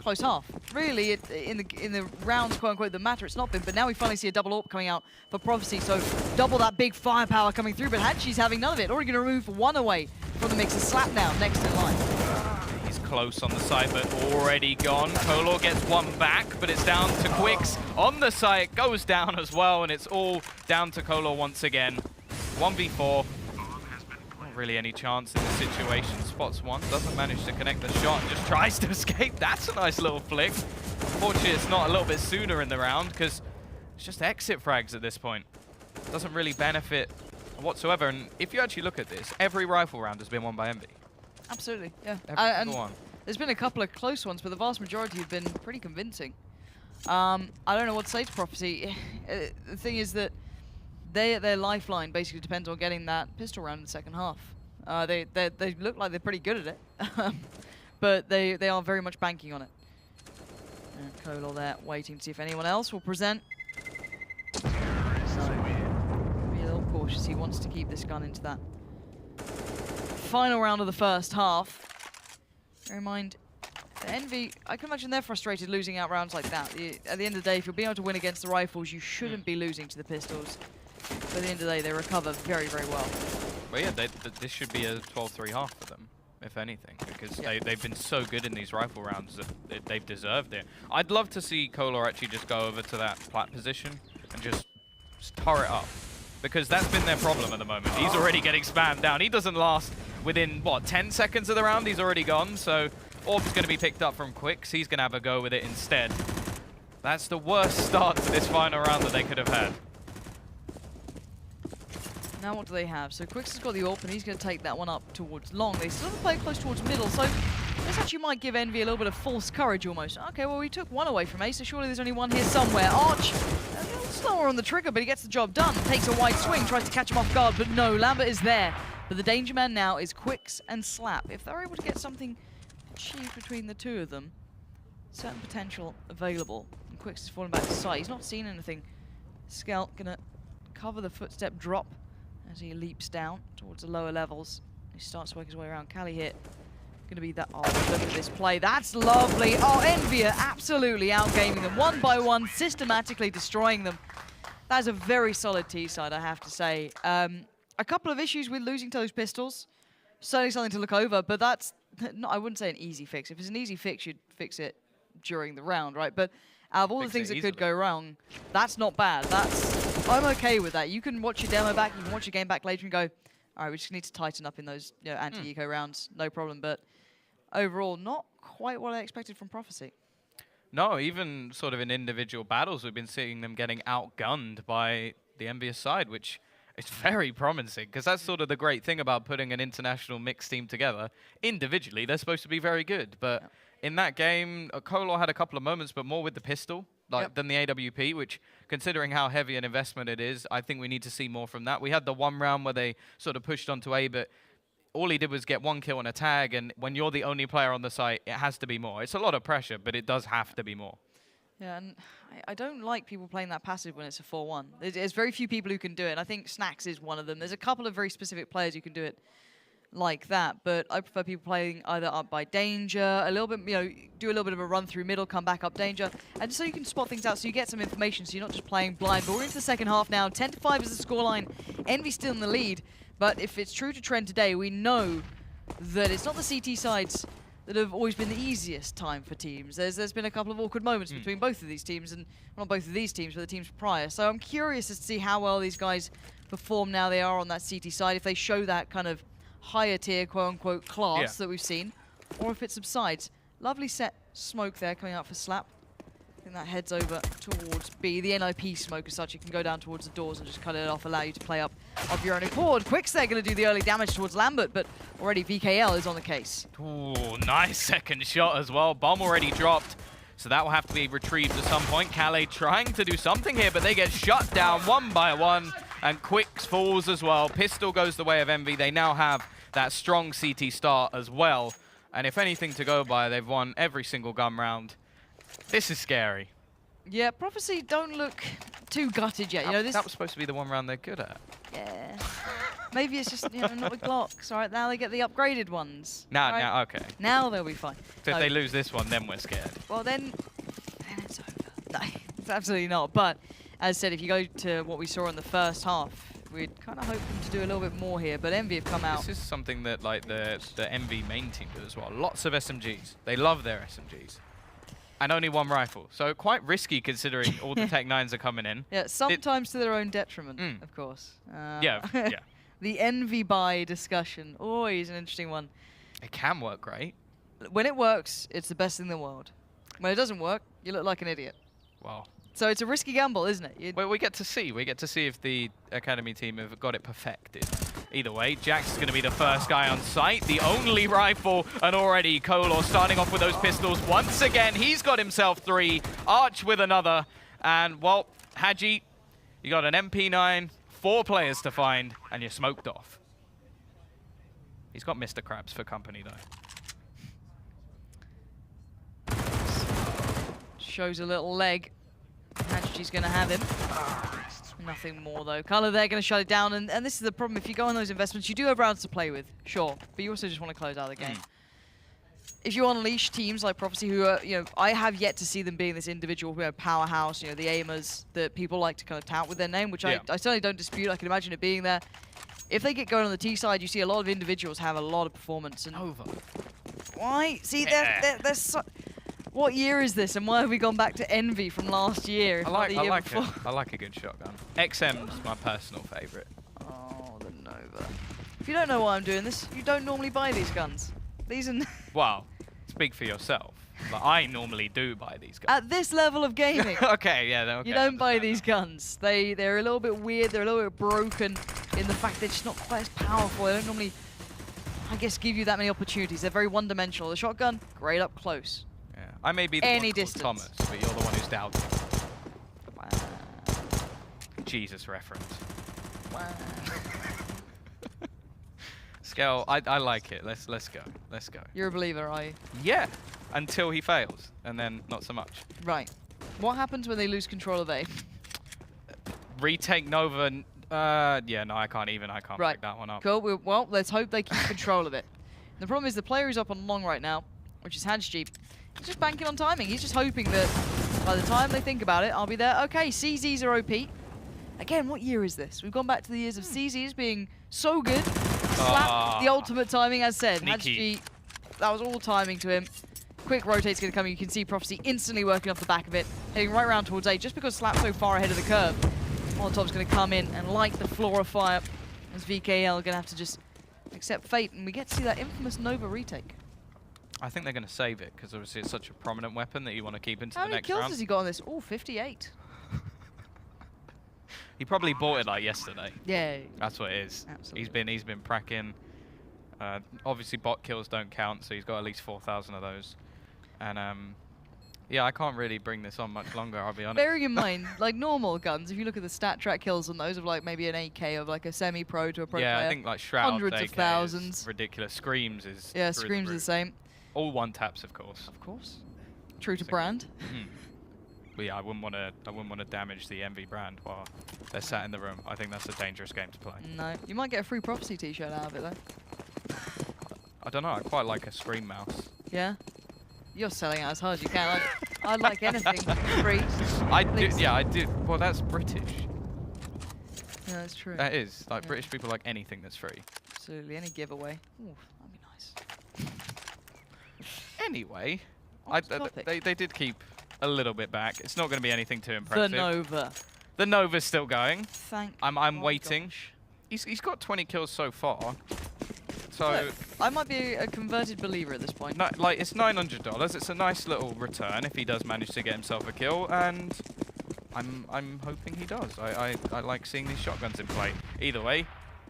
close half. Really, in the rounds, quote unquote, that matter, it's not been. But now we finally see a double AWP coming out for Prophecy. So double that big firepower coming through. But Hadshi's having none of it. Already going to remove one away from the mix. A Slap now next in line. He's close on the side, but already gone. Kolor gets one back, but it's down to Quicks on the site. Goes down as well, and it's all down to Kolor once again. 1v4. Not really any chance in this situation. Spots one, doesn't manage to connect the shot, and just tries to escape. That's a nice little flick. Unfortunately, it's not a little bit sooner in the round, because it's just exit frags at this point. Doesn't really benefit whatsoever. And if you actually look at this, every rifle round has been won by Envy. Absolutely, yeah. Every one. There's been a couple of close ones, but the vast majority have been pretty convincing. I don't know what to say to Prophecy. The thing is that their lifeline basically depends on getting that pistol round in the second half. They look like they're pretty good at it, but they are very much banking on it. And Kolor there, waiting to see if anyone else will present. So, be a little cautious. He wants to keep this gun into that final round of the first half. Bear in mind, Envy, I can imagine they're frustrated losing out rounds like that. At the end of the day, if you're being able to win against the rifles, you shouldn't be losing to the pistols. But at the end of the day, they recover very, very well. Well, yeah, this should be a 12-3 half for them, if anything, because they've been so good in these rifle rounds that they've deserved it. I'd love to see Kolor actually just go over to that plat position and just turret up, because that's been their problem at the moment. He's already getting spammed down. He doesn't last within, what, 10 seconds of the round? He's already gone, so Orb's going to be picked up from Quicks. He's going to have a go with it instead. That's the worst start to this final round that they could have had. Now what do they have? So Quicks has got the AWP, and he's going to take that one up towards long. They still have play close towards middle, so this actually might give Envy a little bit of false courage almost. Okay, well, we took one away from Ace, so surely there's only one here somewhere. Arch, a little slower on the trigger, but he gets the job done. Takes a wide swing, tries to catch him off guard, but no, Lambert is there. But the danger man now is Quicks and Slap. If they're able to get something achieved between the two of them, certain potential available. And Quicks is falling back to sight. He's not seen anything. Skelt gonna cover the footstep drop as he leaps down towards the lower levels. He starts to work his way around. Cali hit. Gonna be that. Oh, look at this play. That's lovely. Oh, Envy are absolutely outgaming them one by one, systematically destroying them. That's a very solid T side, I have to say. A couple of issues with losing to those pistols. Certainly something to look over, but that's not, I wouldn't say an easy fix. If it's an easy fix, you'd fix it during the round, right? But out of all the things that could go wrong, that's not bad. I'm okay with that. You can watch your demo back, you can watch your game back later and go, all right, we just need to tighten up in those anti-eco rounds, no problem. But overall, not quite what I expected from Prophecy. No, even sort of in individual battles, we've been seeing them getting outgunned by the envious side, which is very promising, because that's sort of the great thing about putting an international mixed team together. Individually, they're supposed to be very good, but in that game, Kolor had a couple of moments, but more with the pistol than the AWP, which, considering how heavy an investment it is, I think we need to see more from that. We had the one round where they sort of pushed onto A, but all he did was get one kill and a tag, and when you're the only player on the site, it has to be more. It's a lot of pressure, but it does have to be more. Yeah, and I don't like people playing that passive when it's a 4-1. There's very few people who can do it, and I think Snacks is one of them. There's a couple of very specific players who can do it like that, but I prefer people playing either up by danger, a little bit, do a little bit of a run through middle, come back up danger, and so you can spot things out, so you get some information, so you're not just playing blind. But we're into the second half now. 10-5 is the scoreline. Envy still in the lead, but if it's true to trend today, we know that it's not the CT sides that have always been the easiest time for teams. There's been a couple of awkward moments between both of these teams, and well, not both of these teams, but the teams prior. So I'm curious as to see how well these guys perform now they are on that CT side, if they show that kind of higher tier, quote-unquote, class that we've seen, or if it subsides. Lovely set smoke there coming out for Slap. I think that heads over towards B. The NIP smoke as such, you can go down towards the doors and just cut it off, allow you to play up of your own accord. Quicks there going to do the early damage towards Lambert, but already VKL is on the case. Ooh, nice second shot as well. Bomb already dropped, so that will have to be retrieved at some point. Calais trying to do something here, but they get shut down one by one, and Quicks falls as well. Pistol goes the way of Envy. They now have that strong CT start as well, and if anything to go by, they've won every single gun round. This is scary. Yeah, Prophecy don't look too gutted yet. You know, this. That was supposed to be the one round they're good at. Yeah. Maybe it's just, you know, not with Glocks. All right, now they get the upgraded ones. Now, right? now, okay. Now they'll be fine. So No. if they lose this one, then we're scared. Well, then it's over. No, it's absolutely not. But as said, if you go to what we saw in the first half, we'd kind of hope them to do a little bit more here. But Envy have come out. This is something that like the Envy main team do as well. Lots of SMGs. They love their SMGs. And only one rifle. So quite risky considering all the Tech 9s are coming in. Yeah, sometimes to their own detriment, of course. Yeah, yeah. The Envy buy discussion. Always an interesting one. It can work great. When it works, it's the best thing in the world. When it doesn't work, you look like an idiot. Wow. So it's a risky gamble, isn't it? Well, we get to see. We get to see if the Academy team have got it perfected. Either way, Jax is going to be the first guy on site, the only rifle, and already Kolor starting off with those pistols. Once again, he's got himself 3, Arch with another, and, well, Haji, you got an MP9, 4 players to find, and you're smoked off. He's got Mr. Krabs for company, though. Shows a little leg. Haji's going to have him. Nothing more, though. Color there going to shut it down, and this is the problem. If you go on those investments, you do have rounds to play with, sure, but you also just want to close out the game. If you unleash teams like Prophecy, who are, you know, I have yet to see them being this individual, you know, powerhouse, you know, the aimers that people like to kind of tout with their name, which I certainly don't dispute. I can imagine it being there. If they get going on the T side, you see a lot of individuals have a lot of performance. And Over. why? See, there's so what year is this, and why have we gone back to Envy from last year? I like before? it. I like a good shotgun. XM's my personal favorite. Oh, the Nova. If you don't know why I'm doing this, you don't normally buy these guns. These are Well, speak for yourself. But I normally do buy these guns. at this level of gaming. Okay, yeah, okay. You don't buy these guns. They're a little bit weird. They're a little bit broken in the fact they're just not quite as powerful. They don't normally, I guess, give you that many opportunities. They're very one-dimensional. The shotgun, great up close. Yeah. I may be the Any one called distance. Thomas, but you're the one who's doubting. Wow. Jesus reference. Wow. Scale, I like it. Let's go. Let's go. You're a believer, are you? Yeah, until he fails, and then not so much. Right. What happens when they lose control of A? Retake Nova. Yeah, no, I can't pick that one up. Cool. Well, let's hope they keep control of it. The problem is the player who's up on long right now, which is Hadji. He's just banking on timing. He's just hoping that by the time they think about it, I'll be there. Okay, CZs are OP. Again, what year is this? We've gone back to the years of CZs being so good. Slap the ultimate timing, as said. Hadji, that was all timing to him. Quick rotate's going to come. You can see Prophecy instantly working off the back of it, heading right around towards A, just because Slap's so far ahead of the curve. Molotov's going to come in and light the floor of fire, as VKL are going to have to just accept fate, and we get to see that infamous Nova retake. I think they're going to save it, because obviously it's such a prominent weapon that you want to keep into How the many next kills round. has he got on this? Oh, 58. He probably bought it like yesterday. Yeah. That's what it is. Absolutely. He's been pracking. Obviously bot kills don't count, so he's got at least 4,000 of those. And yeah, I can't really bring this on much longer, I'll be honest. Bearing in mind, like normal guns, if you look at the stat track kills on those of like maybe an 8K of like a semi-pro to a pro player, I think like Shroud hundreds of AK thousands. is ridiculous. Screams is Yeah, through Screams the is the same. All one taps, of course. Of course. True to brand. But yeah, I wouldn't want to damage the Envy brand while they're sat in the room. I think that's a dangerous game to play. No, you might get a free Prophecy t-shirt out of it though. I don't know. I quite like a Scream mouse. Yeah. You're selling it as hard as you can. I'd like anything free. I do. Yeah, I do. Well, that's British. Yeah, that's true. That is. Like, British people like anything that's free. Absolutely. Any giveaway. Ooh, that'd be nice. Anyway, Topic. they did keep a little bit back. It's not going to be anything too impressive. The Nova. The Nova's still going. Thank I'm oh waiting. gosh. He's got 20 kills so far. So Look, I might be a converted believer at this point. no, like it's $900. It's a nice little return if he does manage to get himself a kill, and I'm hoping he does. I like seeing these shotguns in play. Either way,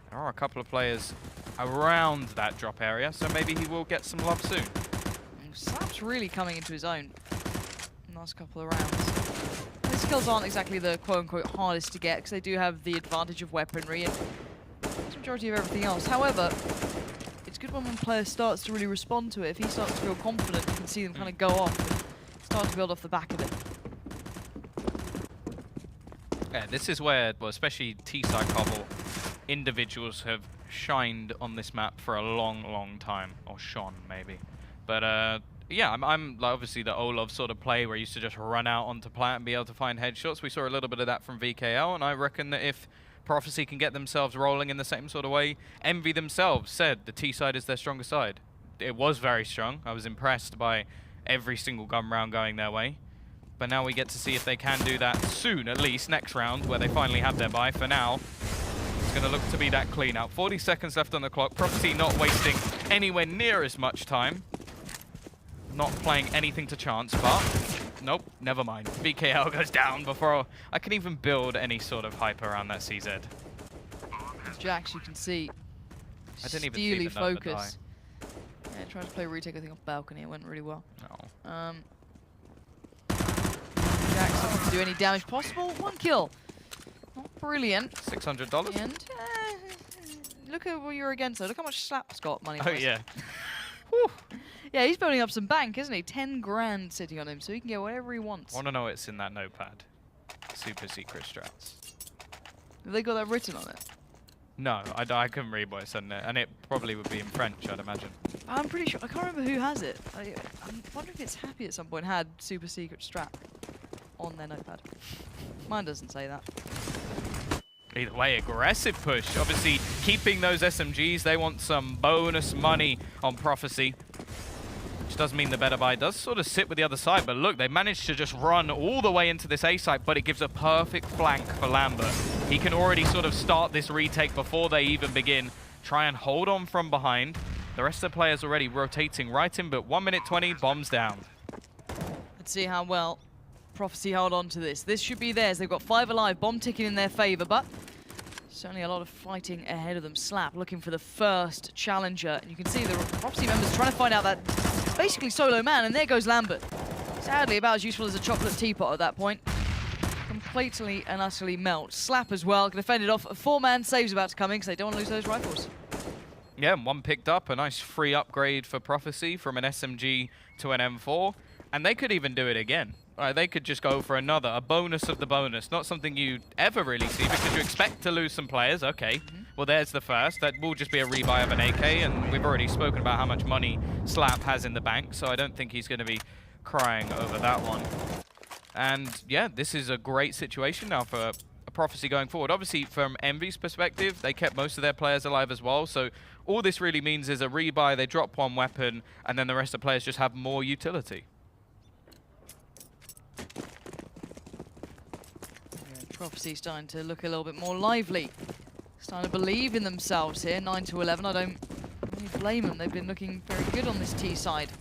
there are a couple of players around that drop area, so maybe he will get some love soon. Slap's really coming into his own in the last couple of rounds. These kills aren't exactly the quote-unquote hardest to get because they do have the advantage of weaponry and the majority of everything else. However, it's good when one player starts to really respond to it. If he starts to feel confident, you can see them kind of go off and start to build off the back of it. Yeah, this is where, well, especially T-side Cobble, individuals have shined on this map for a long, long time. Or shone, maybe. But, yeah, I'm like, obviously the Olov sort of play where he used to just run out onto plat and be able to find headshots. We saw a little bit of that from VKL, and I reckon that if Prophecy can get themselves rolling in the same sort of way, Envy themselves said the T-side is their strongest side. It was very strong. I was impressed by every single gun round going their way. But now we get to see if they can do that soon, at least, next round, where they finally have their buy. For now, it's going to look to be that clean out. 40 seconds left on the clock. Prophecy not wasting anywhere near as much time. Not playing anything to chance, but nope, never mind. VKL goes down before I can even build any sort of hype around that CZ. Jax, you can see, I didn't even see the number die. focus. Yeah, trying to play retake, I think, off balcony. It went really well. No. Jax looking to do any damage possible. 1 kill. Not brilliant. $600? And look at what you're against, though. Look how much Slap's got money. Oh, yeah. Yeah, he's building up some bank, isn't he? 10 grand sitting on him, so he can get whatever he wants. Want to know what's in that notepad? Super secret strats. Have they got that written on it? No, I couldn't read what it said in it, and it probably would be in French, I'd imagine. I'm pretty sure. I can't remember who has it. I'm wondering if it's Happy at some point had super secret strat on their notepad. Mine doesn't say that. Either way, aggressive push. Obviously, keeping those SMGs, they want some bonus money on Prophecy. Which does mean the better buy does sort of sit with the other side. But look, they managed to just run all the way into this A site, but it gives a perfect flank for Lambert. He can already sort of start this retake before they even begin. Try and hold on from behind. The rest of the players already rotating right in, but 1 minute 20, bombs down. Let's see how well Prophecy hold on to this. This should be theirs. They've got 5 alive, bomb ticking in their favor, but certainly a lot of fighting ahead of them. Slap looking for the first challenger, and you can see the Prophecy members trying to find out that basically solo man, and there goes Lambert. Sadly, about as useful as a chocolate teapot at that point. Completely and utterly melt. Slap as well, can defend it off. A 4-man save's about to come in because they don't want to lose those rifles. Yeah, and one picked up, a nice free upgrade for Prophecy from an SMG to an M4, and they could even do it again. They could just go for a bonus of the bonus. Not something you ever really see because you expect to lose some players. Okay, well, there's the first. That will just be a rebuy of an AK, and we've already spoken about how much money Slap has in the bank, so I don't think he's going to be crying over that one. And yeah, this is a great situation now for a Prophecy going forward. Obviously, from Envy's perspective, they kept most of their players alive as well, so all this really means is a rebuy, they drop one weapon, and then the rest of the players just have more utility. Prophecy starting to look a little bit more lively. Starting to believe in themselves here, 9-11. I don't really blame them. They've been looking very good on this T side.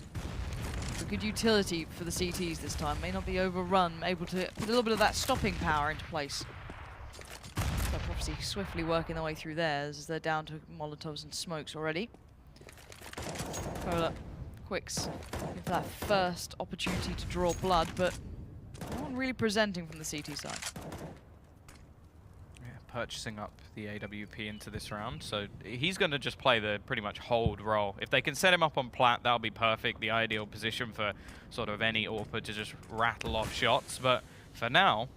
A good utility for the CTs this time. May not be overrun, able to put a little bit of that stopping power into place. So Prophecy swiftly working their way through theirs as they're down to Molotovs and smokes already. Quicks looking for that first opportunity to draw blood, but no one really presenting from the CT side. Purchasing up the AWP into this round, so he's going to just play the pretty much hold role. If they can set him up on plat, that'll be perfect, the ideal position for sort of any AWP to just rattle off shots. But for now,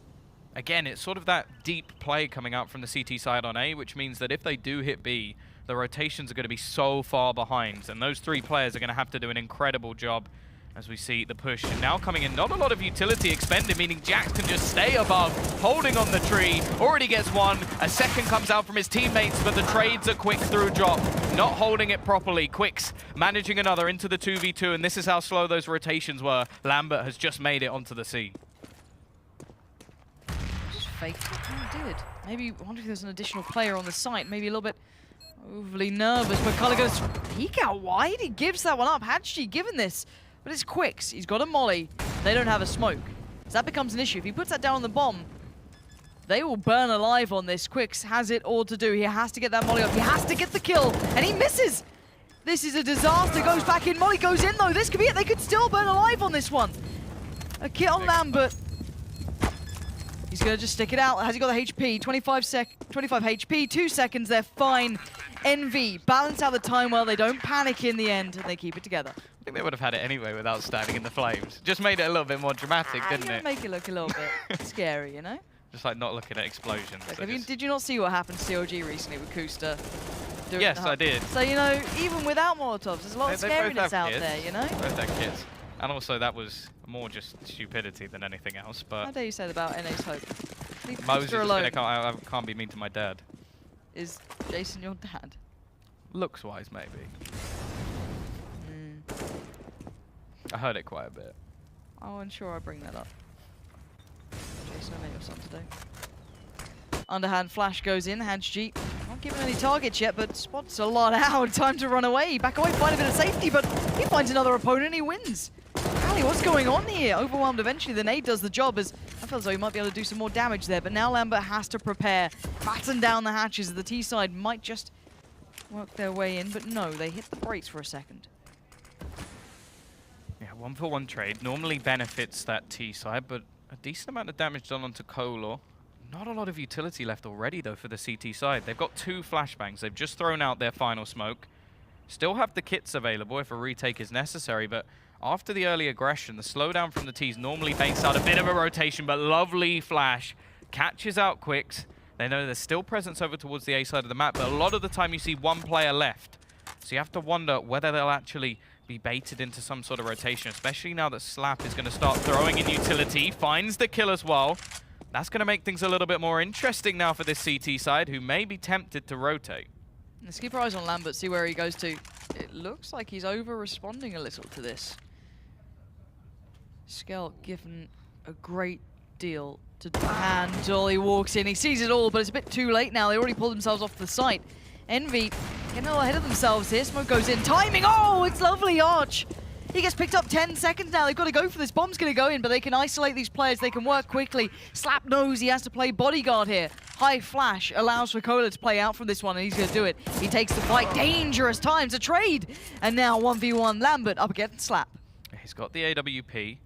again, it's sort of that deep play coming out from the CT side on A, which means that if they do hit B, the rotations are going to be so far behind, and those 3 players are going to have to do an incredible job. As we see the push now coming in, not a lot of utility expended, meaning Jax can just stay above, holding on the tree, already gets one, a second comes out from his teammates, but the trades are quick through drop, not holding it properly. Quicks managing another into the 2v2, and this is how slow those rotations were. Lambert has just made it onto the C. Just faked it. Oh, did. Maybe, I wonder if there's an additional player on the site, maybe a little bit overly nervous, but Culler goes peek out wide. He gives that one up. Had she given this? But it's Quicks. He's got a molly. They don't have a smoke. So that becomes an issue. If he puts that down on the bomb, they will burn alive on this. Quicks has it all to do. He has to get that molly off. He has to get the kill. And he misses. This is a disaster. Goes back in. Molly goes in, though. This could be it. They could still burn alive on this one. A kill on Lambert. He's going to just stick it out. Has he got the HP? 25 HP. 2 seconds. They're fine. Envy balance out the time well. They don't panic in the end, and they keep it together. I think they would have had it anyway without standing in the flames. Just made it a little bit more dramatic, didn't it? Make it look a little bit scary, you know? Just like not looking at explosions. Like, did you not see what happened to COG recently with Kusta? Yes, I did. So, you know, even without Molotovs, there's a lot of scariness out there, you know? Both have kids. And also that was more just stupidity than anything else, but... How dare you say that about NA's Hope? Leave Moses Kusta alone. I can't be mean to my dad. Is Jason your dad? Looks-wise, maybe. I heard it quite a bit. Oh, I'm sure I'll bring that up. Jason, I met your son today. Underhand flash goes in, Hadge G. Not given any targets yet, but spots a lot out. Time to run away. Back away, find a bit of safety, but he finds another opponent, he wins. Ali, what's going on here? Overwhelmed eventually, the nade does the job as I feel as though he might be able to do some more damage there, but now Lambert has to prepare, batten down the hatches. The T side might just work their way in, but no, they hit the brakes for a second. Yeah, 1-for-1 trade normally benefits that T side, but a decent amount of damage done onto Kolor. Not a lot of utility left already, though, for the CT side. They've got 2 flashbangs. They've just thrown out their final smoke. Still have the kits available if a retake is necessary, but after the early aggression, the slowdown from the Ts normally banks out a bit of a rotation, but lovely flash. Catches out Quicks. They know there's still presence over towards the A side of the map, but a lot of the time you see one player left. So you have to wonder whether they'll actually be baited into some sort of rotation, especially now that Slap is going to start throwing in utility. Finds the kill as well. That's going to make things a little bit more interesting now for this CT side, who may be tempted to rotate. Let's keep our eyes on Lambert, see where he goes to. It looks like he's over-responding a little to this. Skell given a great deal to handle. He walks in, he sees it all, but it's a bit too late now. They already pulled themselves off the site. Envy getting a little ahead of themselves here. Smoke goes in. Timing! Oh, it's lovely, Arch! He gets picked up 10 seconds now. They've got to go for this. Bomb's going to go in, but they can isolate these players. They can work quickly. Slap knows he has to play bodyguard here. High flash allows for Kola to play out from this one, and he's going to do it. He takes the fight. Dangerous times, a trade. And now 1v1 Lambert up against Slap. He's got the AWP.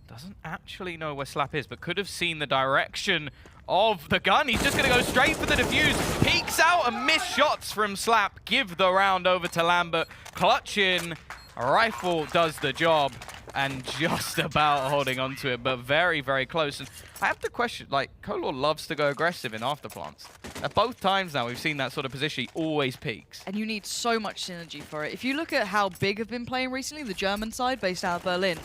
Doesn't actually know where Slap is, but could have seen the direction of the gun. He's just going to go straight for the defuse. Peeks out and missed shots from Slap. Give the round over to Lambert. Clutch in. A rifle does the job and just about holding on to it, but very, very close. And I have to question, like, Kolor loves to go aggressive in afterplants. At both times now we've seen that sort of position, he always peaks. And you need so much synergy for it. If you look at how Big have been playing recently, the German side based out of Berlin,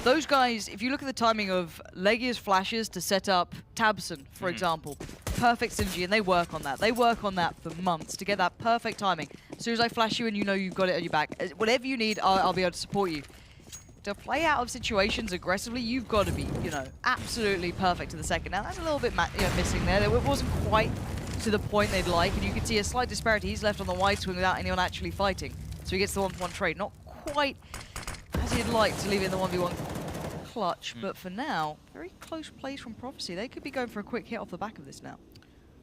those guys, if you look at the timing of Legia's flashes to set up Tabson, for example, perfect synergy, and they work on that. They work on that for months to get that perfect timing. As soon as I flash you and you know you've got it on your back, whatever you need, I'll be able to support you. To play out of situations aggressively, you've got to be, you know, absolutely perfect to the second. Now, that's a little bit missing there. It wasn't quite to the point they'd like, and you can see a slight disparity. He's left on the wide swing without anyone actually fighting. So he gets the 1-for-1 trade. Not quite as he'd like to leave it in the 1v1 clutch, but for now, very close plays from Prophecy. They could be going for a quick hit off the back of this now.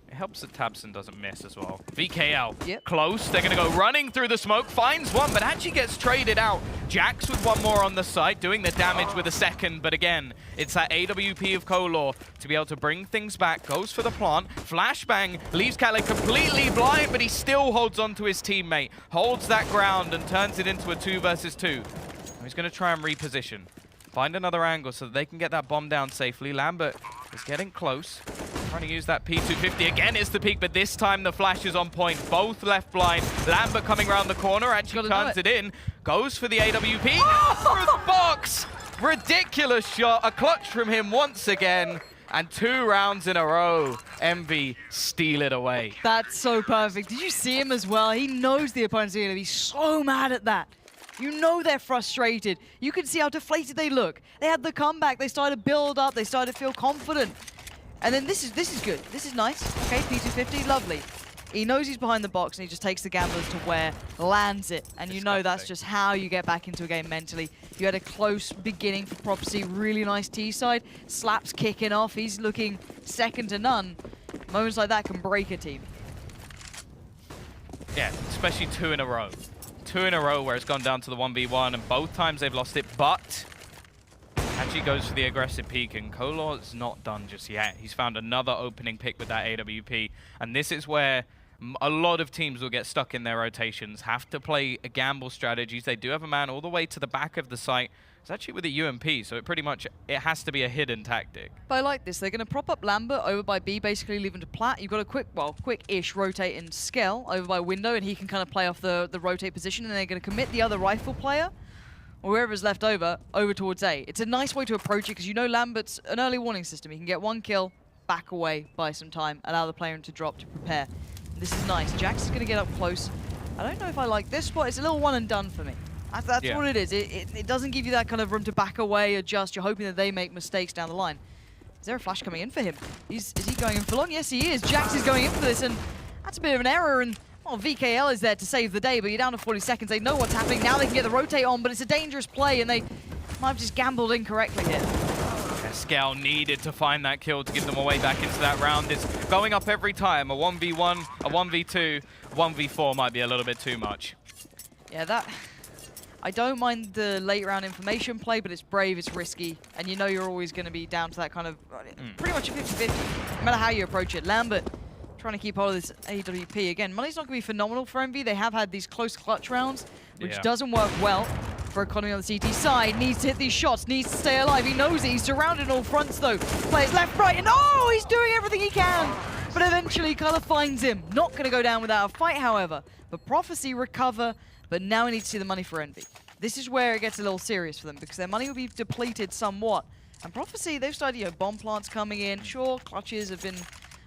It helps that Tabson doesn't miss as well. VK out. Yep. Close. They're going to go running through the smoke. Finds one, but actually gets traded out. Jax with one more on the site, doing the damage with a second. But again, it's that AWP of Kolor to be able to bring things back. Goes for the plant. Flashbang leaves Kale completely blind, but he still holds on to his teammate. Holds that ground and turns it into a 2 versus 2. He's going to try and reposition. Find another angle so that they can get that bomb down safely. Lambert is getting close. Trying to use that P250. Again, it's the peak, but this time the flash is on point. Both left blind. Lambert coming around the corner, actually turns it in. Goes for the AWP. Through the box! Ridiculous shot. A clutch from him once again. And 2 rounds in a row. Envy steal it away. That's so perfect. Did you see him as well? He knows the opponent's going to be so mad at that. You know they're frustrated. You can see how deflated they look. They had the comeback. They started to build up. They started to feel confident. And then this is good. This is nice. Okay, P250, lovely. He knows he's behind the box, and he just takes the gamblers to where, lands it. And you know that's just how you get back into a game mentally. You had a close beginning for Prophecy. Really nice T-side. Slap's kicking off. He's looking second to none. Moments like that can break a team. Yeah, especially 2 in a row. 2 in a row where it's gone down to the 1v1, and both times they've lost it, but actually goes for the aggressive peek, and Kolor's not done just yet. He's found another opening pick with that AWP, and this is where A lot of teams will get stuck in their rotations, have to play a gamble strategies. They do have a man all the way to the back of the site. It's actually with a UMP, so it has to be a hidden tactic. But I like this. They're going to prop up Lambert over by B, basically leaving to Plat. You've got a quick-ish rotate in Skell over by Window, and he can kind of play off the rotate position, and they're going to commit the other rifle player, or whoever's left over towards A. It's a nice way to approach it, because you know Lambert's an early warning system. He can get one kill, back away, buy some time, allow the player to drop to prepare. This is nice. Jax is going to get up close. I don't know if I like this spot. It's a little one and done for me. That's what it is. It doesn't give you that kind of room to back away, adjust. You're hoping that they make mistakes down the line. Is there a flash coming in for him? Is he going in for long? Yes, he is. Jax is going in for this, and that's a bit of an error. And well, VKL is there to save the day, but you're down to 40 seconds. They know what's happening. Now they can get the rotate on, but it's a dangerous play, and they might have just gambled incorrectly here. Skell needed to find that kill to give them a way back into that round. It's going up every time. A 1v1, a 1v2, 1v4 might be a little bit too much. Yeah, I don't mind the late round information play, but it's brave, it's risky, and you know you're always going to be down to that kind of pretty much a 50-50, no matter how you approach it. Lambert trying to keep hold of this AWP. Again, money's not going to be phenomenal for EnVy. They have had these close clutch rounds, which doesn't work well for Economy on the CT side. Needs to hit these shots, needs to stay alive. He knows it. He's surrounded on all fronts, though. Players left, right, and oh, he's doing everything he can. But eventually, Color finds him. Not going to go down without a fight, however. But Prophecy recover, but now we need to see the money for EnVy. This is where it gets a little serious for them, because their money will be depleted somewhat. And Prophecy, they've started, bomb plants coming in. Sure, clutches have been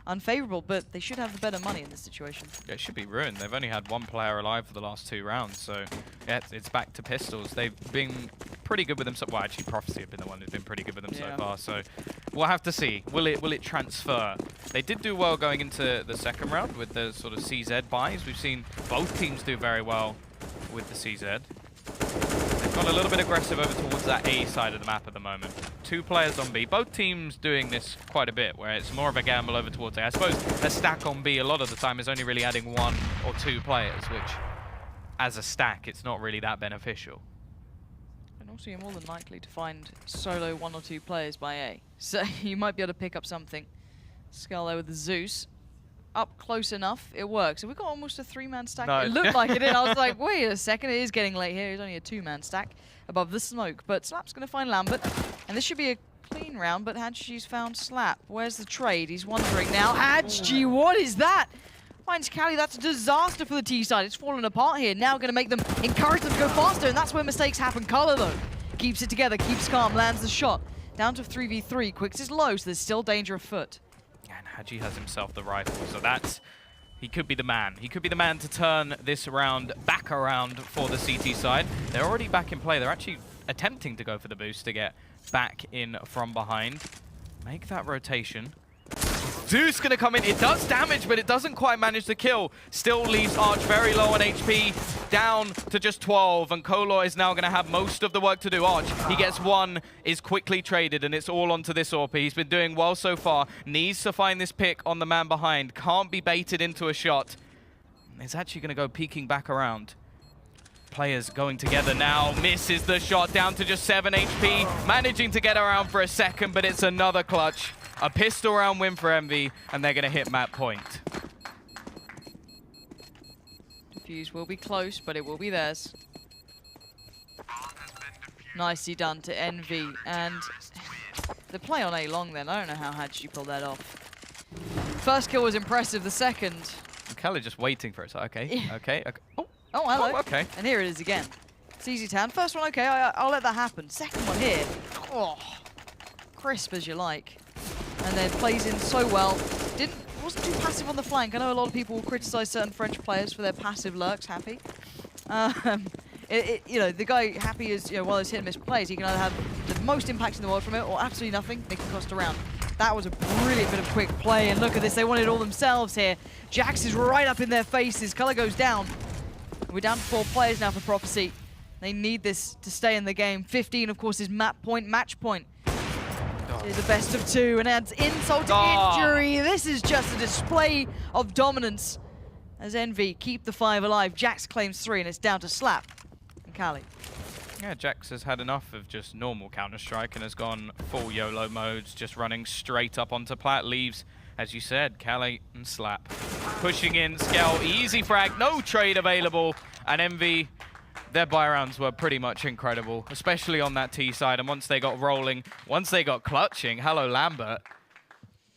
unfavorable, but they should have the better money in this situation. Yeah, it should be ruined. They've only had one player alive for the last 2 rounds, so yeah, it's back to pistols. They've been pretty good with them. Well, actually, Prophecy have been the one who's been pretty good with them so far, so we'll have to see. Will it transfer? They did do well going into the second round with the sort of CZ buys. We've seen both teams do very well with the CZ. They've gone a little bit aggressive over towards that A side of the map at the moment. 2 players on B. Both teams doing this quite a bit, where it's more of a gamble over towards A. I suppose a stack on B a lot of the time is only really adding 1 or 2 players, which, as a stack, it's not really that beneficial. And also, you're more than likely to find solo 1 or 2 players by A. So you might be able to pick up something. Skull there with the Zeus. Up close enough, it works. Have we got almost a 3-man stack? No. It looked like it did. I was like, wait a second, it is getting late here. It's only a 2-man stack above the smoke. But Slap's going to find Lambert. And this should be a clean round, but Hadji's found Slap. Where's the trade? He's wondering now. Hadji, what is that? Finds Cali. That's a disaster for the T side. It's falling apart here. Now going to make them encourage them to go faster, and that's where mistakes happen. Color, though, keeps it together, keeps calm, lands the shot. Down to 3v3. Quicks is low, so there's still danger afoot. And Hadji has himself the rifle, so he could be the man. He could be the man to turn this round back around for the CT side. They're already back in play. They're actually attempting to go for the boost to get back in from behind. Make that rotation. Zeus gonna come in. It does damage, but it doesn't quite manage the kill. Still leaves Arch very low on HP, down to just 12, and Kolor is now gonna have most of the work to do. Arch, he gets 1, is quickly traded, and it's all onto this AWP. He's been doing well so far. Needs to find this pick on the man behind. Can't be baited into a shot. He's actually gonna go peeking back around. Players going together now. Misses the shot, down to just 7 HP. Managing to get around for a second, but it's another clutch. A pistol round win for EnVy, and they're going to hit map point. Defuse will be close, but it will be theirs. Nicely done to EnVy, and the play on A long then. I don't know how Hadji pulled that off. First kill was impressive, the second. Kelly just waiting for it, so okay, okay. Oh, hello. Oh, okay. And here it is again. It's easy to hand. First one, okay, I'll let that happen. Second one here. Oh, crisp as you like. And then plays in so well. Wasn't too passive on the flank. I know a lot of people will criticize certain French players for their passive lurks. Happy. The guy Happy is, while he's hit and miss plays, he can either have the most impact in the world from it or absolutely nothing. They can cost around. That was a brilliant bit of quick play, and look at this. They wanted it all themselves here. Jax is right up in their faces. Color goes down. We're down to 4 players now for Prophecy. They need this to stay in the game. 15, of course, is map point, match point. It's the best of 2 and adds insult to injury. This is just a display of dominance as EnVy keep the 5 alive. Jax claims 3, and it's down to Slap and Cali. Yeah, Jax has had enough of just normal Counter-Strike and has gone full YOLO modes, just running straight up onto Plat. Leaves as you said, Calais and Slap. Pushing in, Skell, easy frag, no trade available, and Envy, their buy rounds were pretty much incredible, especially on that T side, and once they got rolling, once they got clutching, hello Lambert,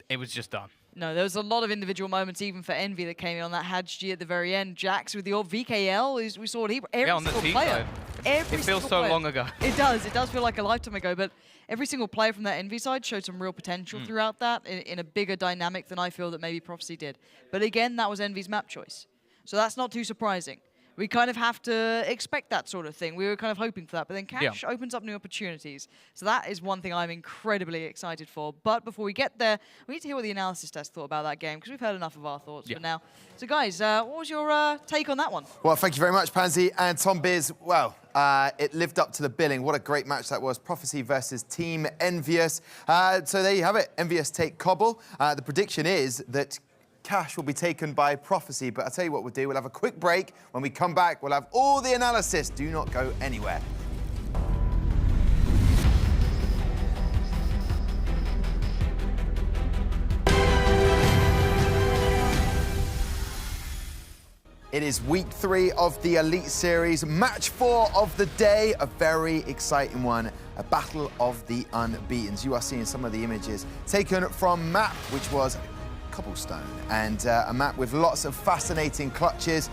it was just done. No, there was a lot of individual moments, even for Envy, that came in on that Hadji at the very end. Jax with the old VKL, we saw it. Every on the single T player. side. Every It feels single so player. long ago. It does. It does feel like a lifetime ago, but every single player from that Envy side showed some real potential throughout that in a bigger dynamic than I feel that maybe Prophecy did. But again, that was Envy's map choice. So that's not too surprising. We kind of have to expect that sort of thing. We were kind of hoping for that, but then Cash opens up new opportunities. So that is one thing I'm incredibly excited for. But before we get there, we need to hear what the analysis desk thought about that game, because we've heard enough of our thoughts for now. So guys, what was your take on that one? Well, thank you very much, Pansy. And Tom Biz, well, it lived up to the billing. What a great match that was. Prophecy versus Team EnVyUs. So there you have it. EnVyUs take Cobble. The prediction is that Cash will be taken by Prophecy, but I'll tell you what we'll do. We'll have a quick break. When we come back, we'll have all the analysis. Do not go anywhere. It is week 3 of the Elite Series, match 4 of the day, a very exciting one, a battle of the unbeatens. You are seeing some of the images taken from map, which was Cobblestone, and a map with lots of fascinating clutches.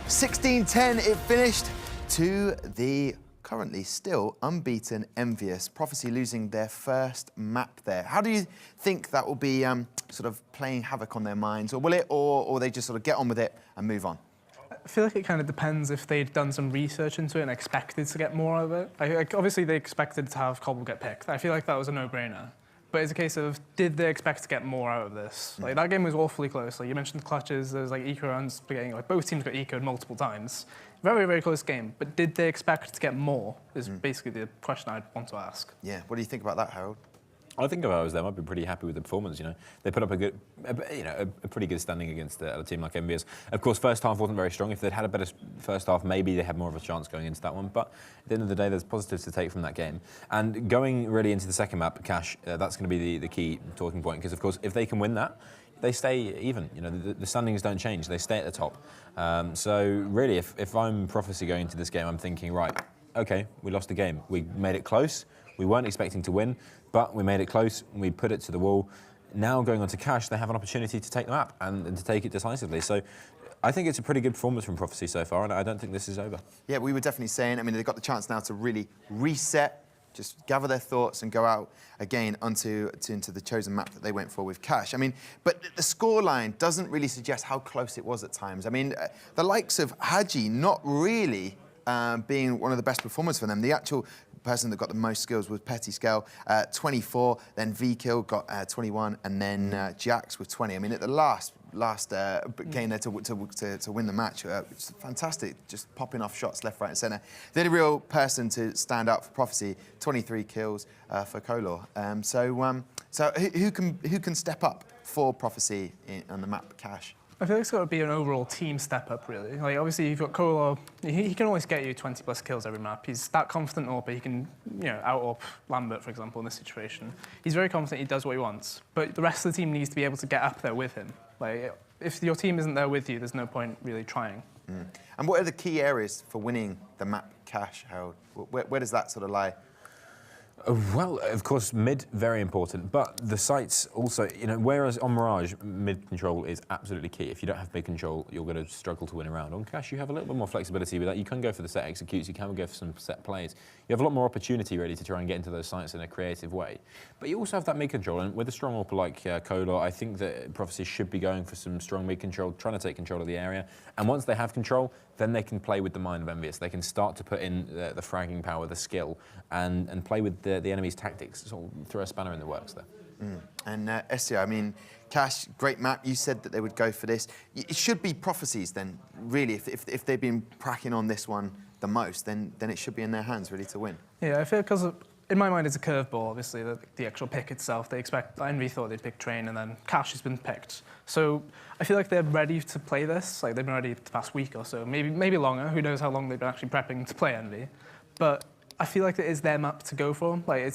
16-10 it finished to the currently still unbeaten EnVyUs. Prophecy losing their first map there. How do you think that will be sort of playing havoc on their minds, or will it, or they just sort of get on with it and move on? I feel like it kind of depends if they'd done some research into it and expected to get more of it. Like obviously, they expected to have Cobble get picked. I feel like that was a no-brainer. But it's a case of, did they expect to get more out of this? Like, that game was awfully close. Like, you mentioned the clutches, there was like eco rounds beginning, like both teams got ecoed multiple times. Very, very close game. But did they expect to get more is basically the question I'd want to ask. Yeah, what do you think about that, Harold? I think if I was them, I'd be pretty happy with the performance. You know, they put up a pretty good standing against a team like EnVyUs. Of course, first half wasn't very strong. If they'd had a better first half, maybe they had more of a chance going into that one. But at the end of the day, there's positives to take from that game. And going really into the second map, Cash, that's going to be the key talking point. Because of course, if they can win that, they stay even. You know, the standings don't change. They stay at the top. So really, if I'm Prophecy going into this game, I'm thinking, right, okay, we lost the game. We made it close. We weren't expecting to win, but we made it close. We put it to the wall. Now going on to Cash, they have an opportunity to take the map and to take it decisively. So I think it's a pretty good performance from Prophecy so far, and I don't think this is over. Yeah, we were definitely saying, I mean, they've got the chance now to really reset, just gather their thoughts and go out again into the chosen map that they went for with Cash. I mean, but the scoreline doesn't really suggest how close it was at times. I mean, the likes of Hadji not really being one of the best performers for them. The actual person that got the most skills was Petty Scale, 24, then V-Kill got 21, and then Jax with 20. I mean, at the last game there to win the match, it's fantastic, just popping off shots left, right, and centre. The only real person to stand out for Prophecy, 23 kills for Color. So who can step up for Prophecy on the map, Cash? I feel like it's got to be an overall team step up, really. Like, obviously, you've got Kolo. He can always get you 20-plus kills every map. He's that confident AWP. He can, out-AWP Lambert, for example, in this situation. He's very confident he does what he wants. But the rest of the team needs to be able to get up there with him. Like, if your team isn't there with you, there's no point really trying. And what are the key areas for winning the map, Cash, Harold? Where does that sort of lie? Well, of course, mid, very important, but the sites also, whereas on Mirage, mid control is absolutely key. If you don't have mid control, you're going to struggle to win a round. On Cash, you have a little bit more flexibility with that. You can go for the set executes, you can go for some set plays. You have a lot more opportunity, really, to try and get into those sites in a creative way. But you also have that mid control, and with a strong AWP like Kolar, I think that Prophecy should be going for some strong mid control, trying to take control of the area. And once they have control, then they can play with the mind of EnVyUs. They can start to put in the fragging power, the skill, and play with the enemy's tactics. Sort of throw a spanner in the works there. And Essia, I mean, Cash, great map. You said that they would go for this. It should be Prophecies then, really. If they've been cracking on this one the most, then it should be in their hands, really, to win. Yeah, I feel because in my mind it's a curveball, obviously, the actual pick itself. They expect, Envy thought they'd pick Train, and then Cash has been picked. So I feel like they're ready to play this. Like, they've been ready the past week or so, maybe longer. Who knows how long they've been actually prepping to play Envy. But I feel like it is their map to go for. Like,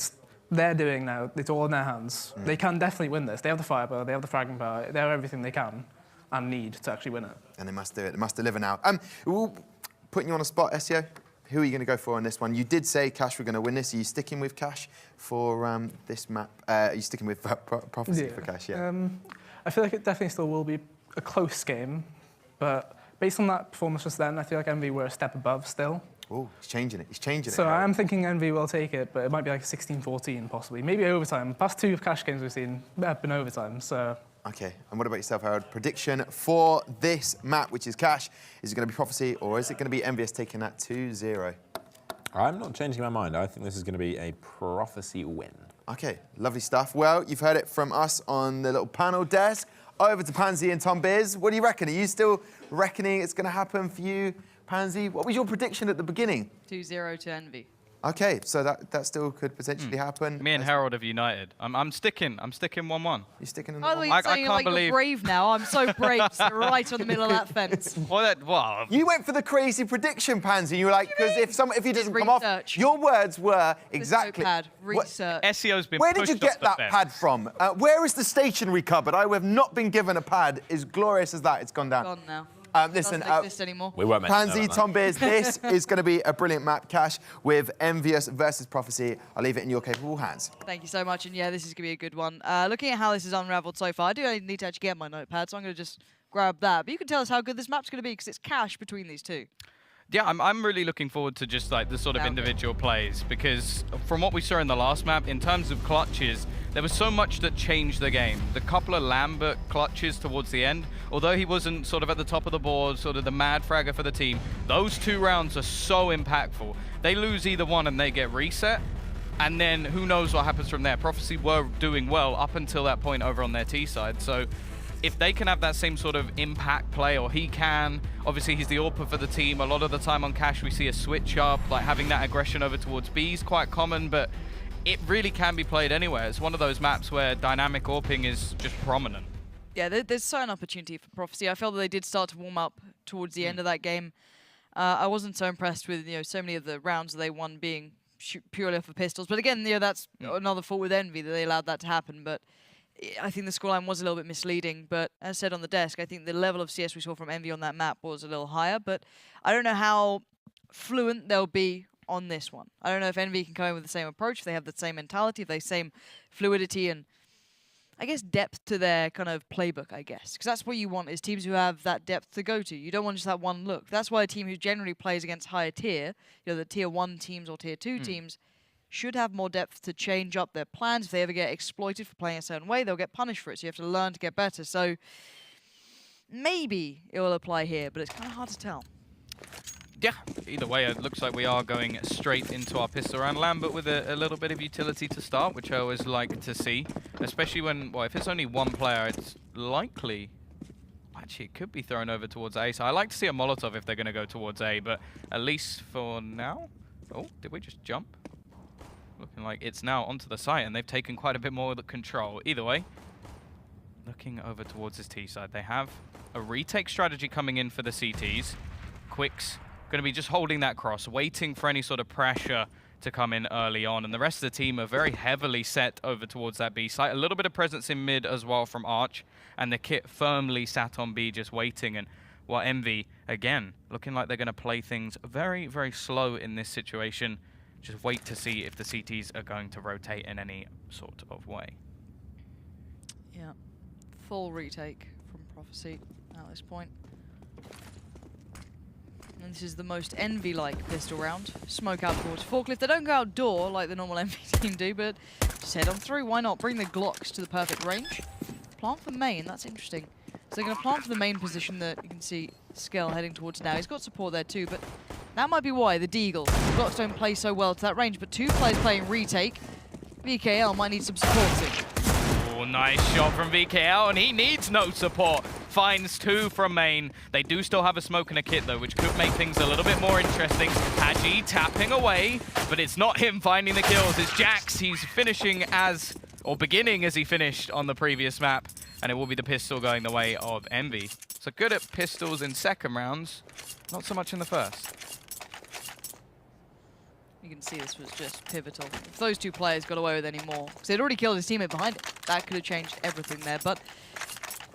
they're doing now, it's all in their hands. They can definitely win this. They have the firepower, they have the fragging power, they have everything they can and need to actually win it. And they must do it. They must deliver now. Putting you on a spot, SEO. Who are you going to go for on this one? You did say Cash were going to win this. Are you sticking with Cash for this map? Are you sticking with Prophecy for Cash? Yeah. I feel like it definitely still will be a close game, but based on that performance just then, I feel like Envy were a step above still. Oh, he's changing it. He's changing it. So I'm thinking Envy will take it, but it might be like 16-14 possibly. Maybe overtime. Past 2 Cash games we've seen have been overtime, so... Okay, and what about yourself, Harold? Prediction for this map, which is Cash. Is it going to be Prophecy, or is it going to be EnVyUs taking that 2-0? I'm not changing my mind. I think this is going to be a Prophecy win. Okay, lovely stuff. Well, you've heard it from us on the little panel desk. Over to Pansy and Tom Biz. What do you reckon? Are you still reckoning it's going to happen for you, Pansy? What was your prediction at the beginning? 2-0 to Envy. Okay, so that still could potentially happen. Me and Harold have united. I'm sticking 1-1. You sticking in the By the way, I you're saying can't like believe- you're brave now. I'm so brave. So right on the middle of that fence. Well, You went for the crazy prediction, Pansy. You were like, because if he doesn't come off, Research. your words were exactly. Notepad, What- research. SEO's been Where did pushed you get off the that fence. pad from? Where is the stationery cupboard? I have not been given a pad. As glorious as that, it's gone down. Gone now. Listen, Doesn't exist anymore. We weren't meant to know Pansy, about that. Tom Beers, this is going to be a brilliant map, Cash, with EnVyUs versus Prophecy. I'll leave it in your capable hands. Thank you so much, and yeah, this is going to be a good one. Looking at how this has unraveled so far, I do need to actually get my notepad, so I'm going to just grab that. But you can tell us how good this map's going to be, because it's Cash between these two. Yeah, I'm really looking forward to just like the sort of Okay. individual plays, because from what we saw in the last map, in terms of clutches, there was so much that changed the game. The couple of Lambert clutches towards the end, although he wasn't sort of at the top of the board, sort of the mad fragger for the team, those 2 rounds are so impactful. They lose either one and they get reset, and then who knows what happens from there. Prophecy were doing well up until that point over on their T side, so if they can have that same sort of impact play, or he can, obviously he's the AWPer for the team. A lot of the time on Cash we see a switch up, like having that aggression over towards B is quite common, but it really can be played anywhere. It's one of those maps where dynamic AWPing is just prominent. Yeah, there's certain opportunity for Prophecy. I felt that they did start to warm up towards the end of that game. I wasn't so impressed with so many of the rounds that they won being purely off of pistols. But again, that's another fault with Envy that they allowed that to happen. But I think the scoreline was a little bit misleading. But as said on the desk, I think the level of CS we saw from Envy on that map was a little higher. But I don't know how fluent they'll be on this one. I don't know if Envy can come in with the same approach, if they have the same mentality, if they have the same fluidity and, I guess, depth to their kind of playbook, I guess. Because that's what you want, is teams who have that depth to go to. You don't want just that one look. That's why a team who generally plays against higher tier, the tier 1 teams or tier 2 teams, should have more depth to change up their plans. If they ever get exploited for playing a certain way, they'll get punished for it. So you have to learn to get better. So maybe it will apply here, but it's kind of hard to tell. Yeah, either way, it looks like we are going straight into our pistol round. Lambert with a little bit of utility to start, which I always like to see, especially when, well, if it's only one player, it's likely, actually, it could be thrown over towards A. So I like to see a Molotov if they're going to go towards A, but at least for now, oh, did we just jump? Looking like it's now onto the site, and they've taken quite a bit more of the control. Either way, looking over towards his T side, they have a retake strategy coming in for the CTs. Quicks going to be just holding that cross, waiting for any sort of pressure to come in early on, and the rest of the team are very heavily set over towards that B site. A little bit of presence in mid as well from Arch, and the kit firmly sat on B just waiting. And while Envy, again, looking like they're going to play things very, very slow in this situation. Just wait to see if the CTs are going to rotate in any sort of way. Yeah, full retake from Prophecy at this point. And this is the most Envy-like pistol round. Smoke out towards Forklift. They don't go outdoor like the normal Envy team do, but just head on through. Why not? Bring the Glocks to the perfect range. Plant for main, that's interesting. So they're going to plant for the main position that you can see Skell heading towards now. He's got support there too, but that might be why the Deagle. The Glocks don't play so well to that range, but 2 players playing retake. VKL might need some support too. Oh, nice shot from VKL, and he needs no support. Finds 2 from main. They do still have a smoke and a kit, though, which could make things a little bit more interesting. Haji tapping away, but it's not him finding the kills. It's Jax. He's finishing as, or beginning as he finished on the previous map, and it will be the pistol going the way of Envy. So good at pistols in second rounds, not so much in the first. You can see this was just pivotal. If those two players got away with any more, because they'd already killed his teammate behind it, that could have changed everything there. But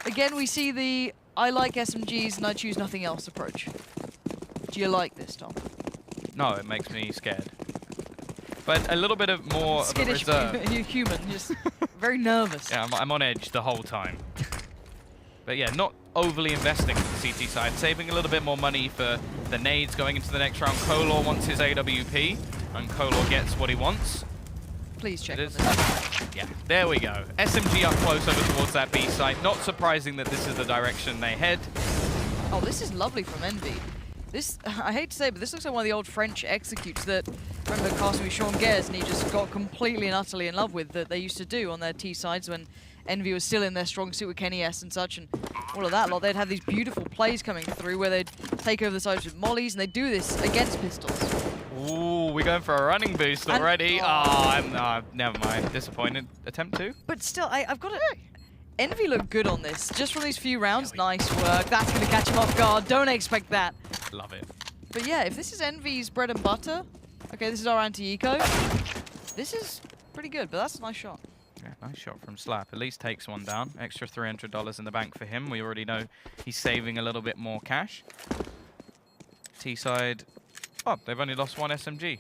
again, we see the I like SMGs and I choose nothing else approach. Do you like this, Tom? No, it makes me scared. But a little bit of more of a Skittish, reserve. you're human, just very nervous. Yeah, I'm on edge the whole time. But yeah, not overly investing on the CT side, saving a little bit more money for the nades going into the next round. Kolor wants his AWP, and Kolor gets what he wants. Please check It on is. this. Yeah, there we go. SMG up close over towards that B site. Not surprising that this is the direction they head. Oh, this is lovely from Envy. This, I hate to say, but this looks like one of the old French executes that, remember casting with Sean Guers, and he just got completely and utterly in love with, that they used to do on their T sides when Envy was still in their strong suit with Kenny S and such, and all of that lot. They'd have these beautiful plays coming through where they'd take over the sides with mollies, and they'd do this against pistols. Ooh, we're going for a running boost And- already. oh. Never mind. Disappointed. Attempt 2. But still, I've got to... Envy looked good on this, just from these few rounds. Nice work. That's going to catch him off guard. Don't expect that. Love it. But yeah, if this is Envy's bread and butter, okay, this is our anti-eco, this is pretty good, but that's a nice shot. Yeah, nice shot from Slap. At least takes one down. Extra $300 in the bank for him. We already know he's saving a little bit more cash. T-side. Oh, they've only lost one SMG.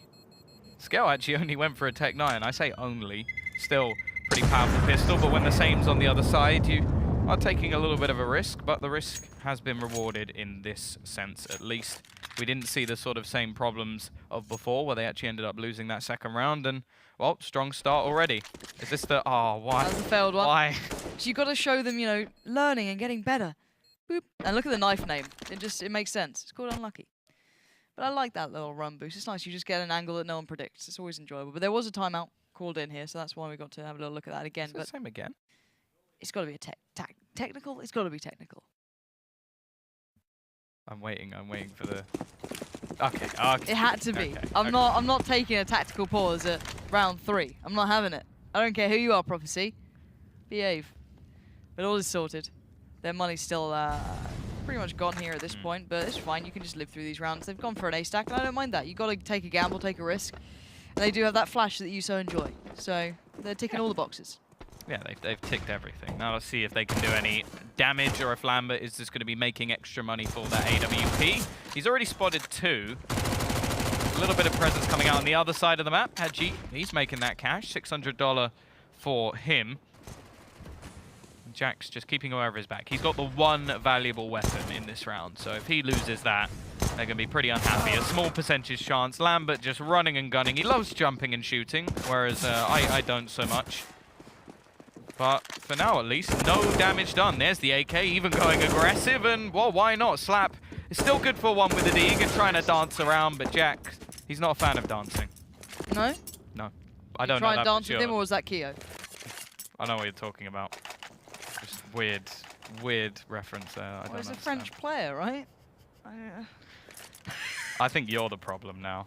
Scale actually only went for a Tech 9. I say only. Still pretty powerful pistol, but when the same's on the other side, you are taking a little bit of a risk, but the risk has been rewarded in this sense, at least. We didn't see the sort of same problems of before, where they actually ended up losing that second round, and, well, strong start already. Is this the... Oh, why? That's a failed one. Why? So you've got to show them, you know, learning and getting better. Boop. And look at the knife name. It makes sense. It's called Unlucky. But I like that little run boost. It's nice. You just get an angle that no one predicts. It's always enjoyable. But there was a timeout called in here, so that's why we got to have a little look at that again. Is it But the same again? it's got to be a technical. It's got to be technical. I'm waiting for the... Okay, okay. It had to be. Okay, I'm not taking a tactical pause at round 3. I'm not having it. I don't care who you are, Prophecy. Behave. But all is sorted. Their money's still pretty much gone here at this point, but it's fine. You can just live through these rounds. They've gone for an A stack, and I don't mind that. You've got to take a gamble, take a risk. And they do have that flash that you so enjoy. So they're ticking all the boxes. Yeah, they've ticked everything. Now let's see if they can do any damage, or if Lambert is just going to be making extra money for that AWP. He's already spotted 2. A little bit of presence coming out on the other side of the map. Haji, he's making that cash. $600 for him. Jack's just keeping away over his back. He's got the one valuable weapon in this round, so if he loses that, they're going to be pretty unhappy. A small percentage chance. Lambert just running and gunning. He loves jumping and shooting, whereas I don't so much. But for now, at least, no damage done. There's the AK, even going aggressive, and, well, why not? Slap is still good for one with the Deeg and trying to dance around, but Jack, he's not a fan of dancing. No? No. I don't know Try that and dance for with him, sure. or was that Keo? I know what you're talking about. Just weird reference there. I Well, don't he's a understand. French player, right? I think you're the problem now.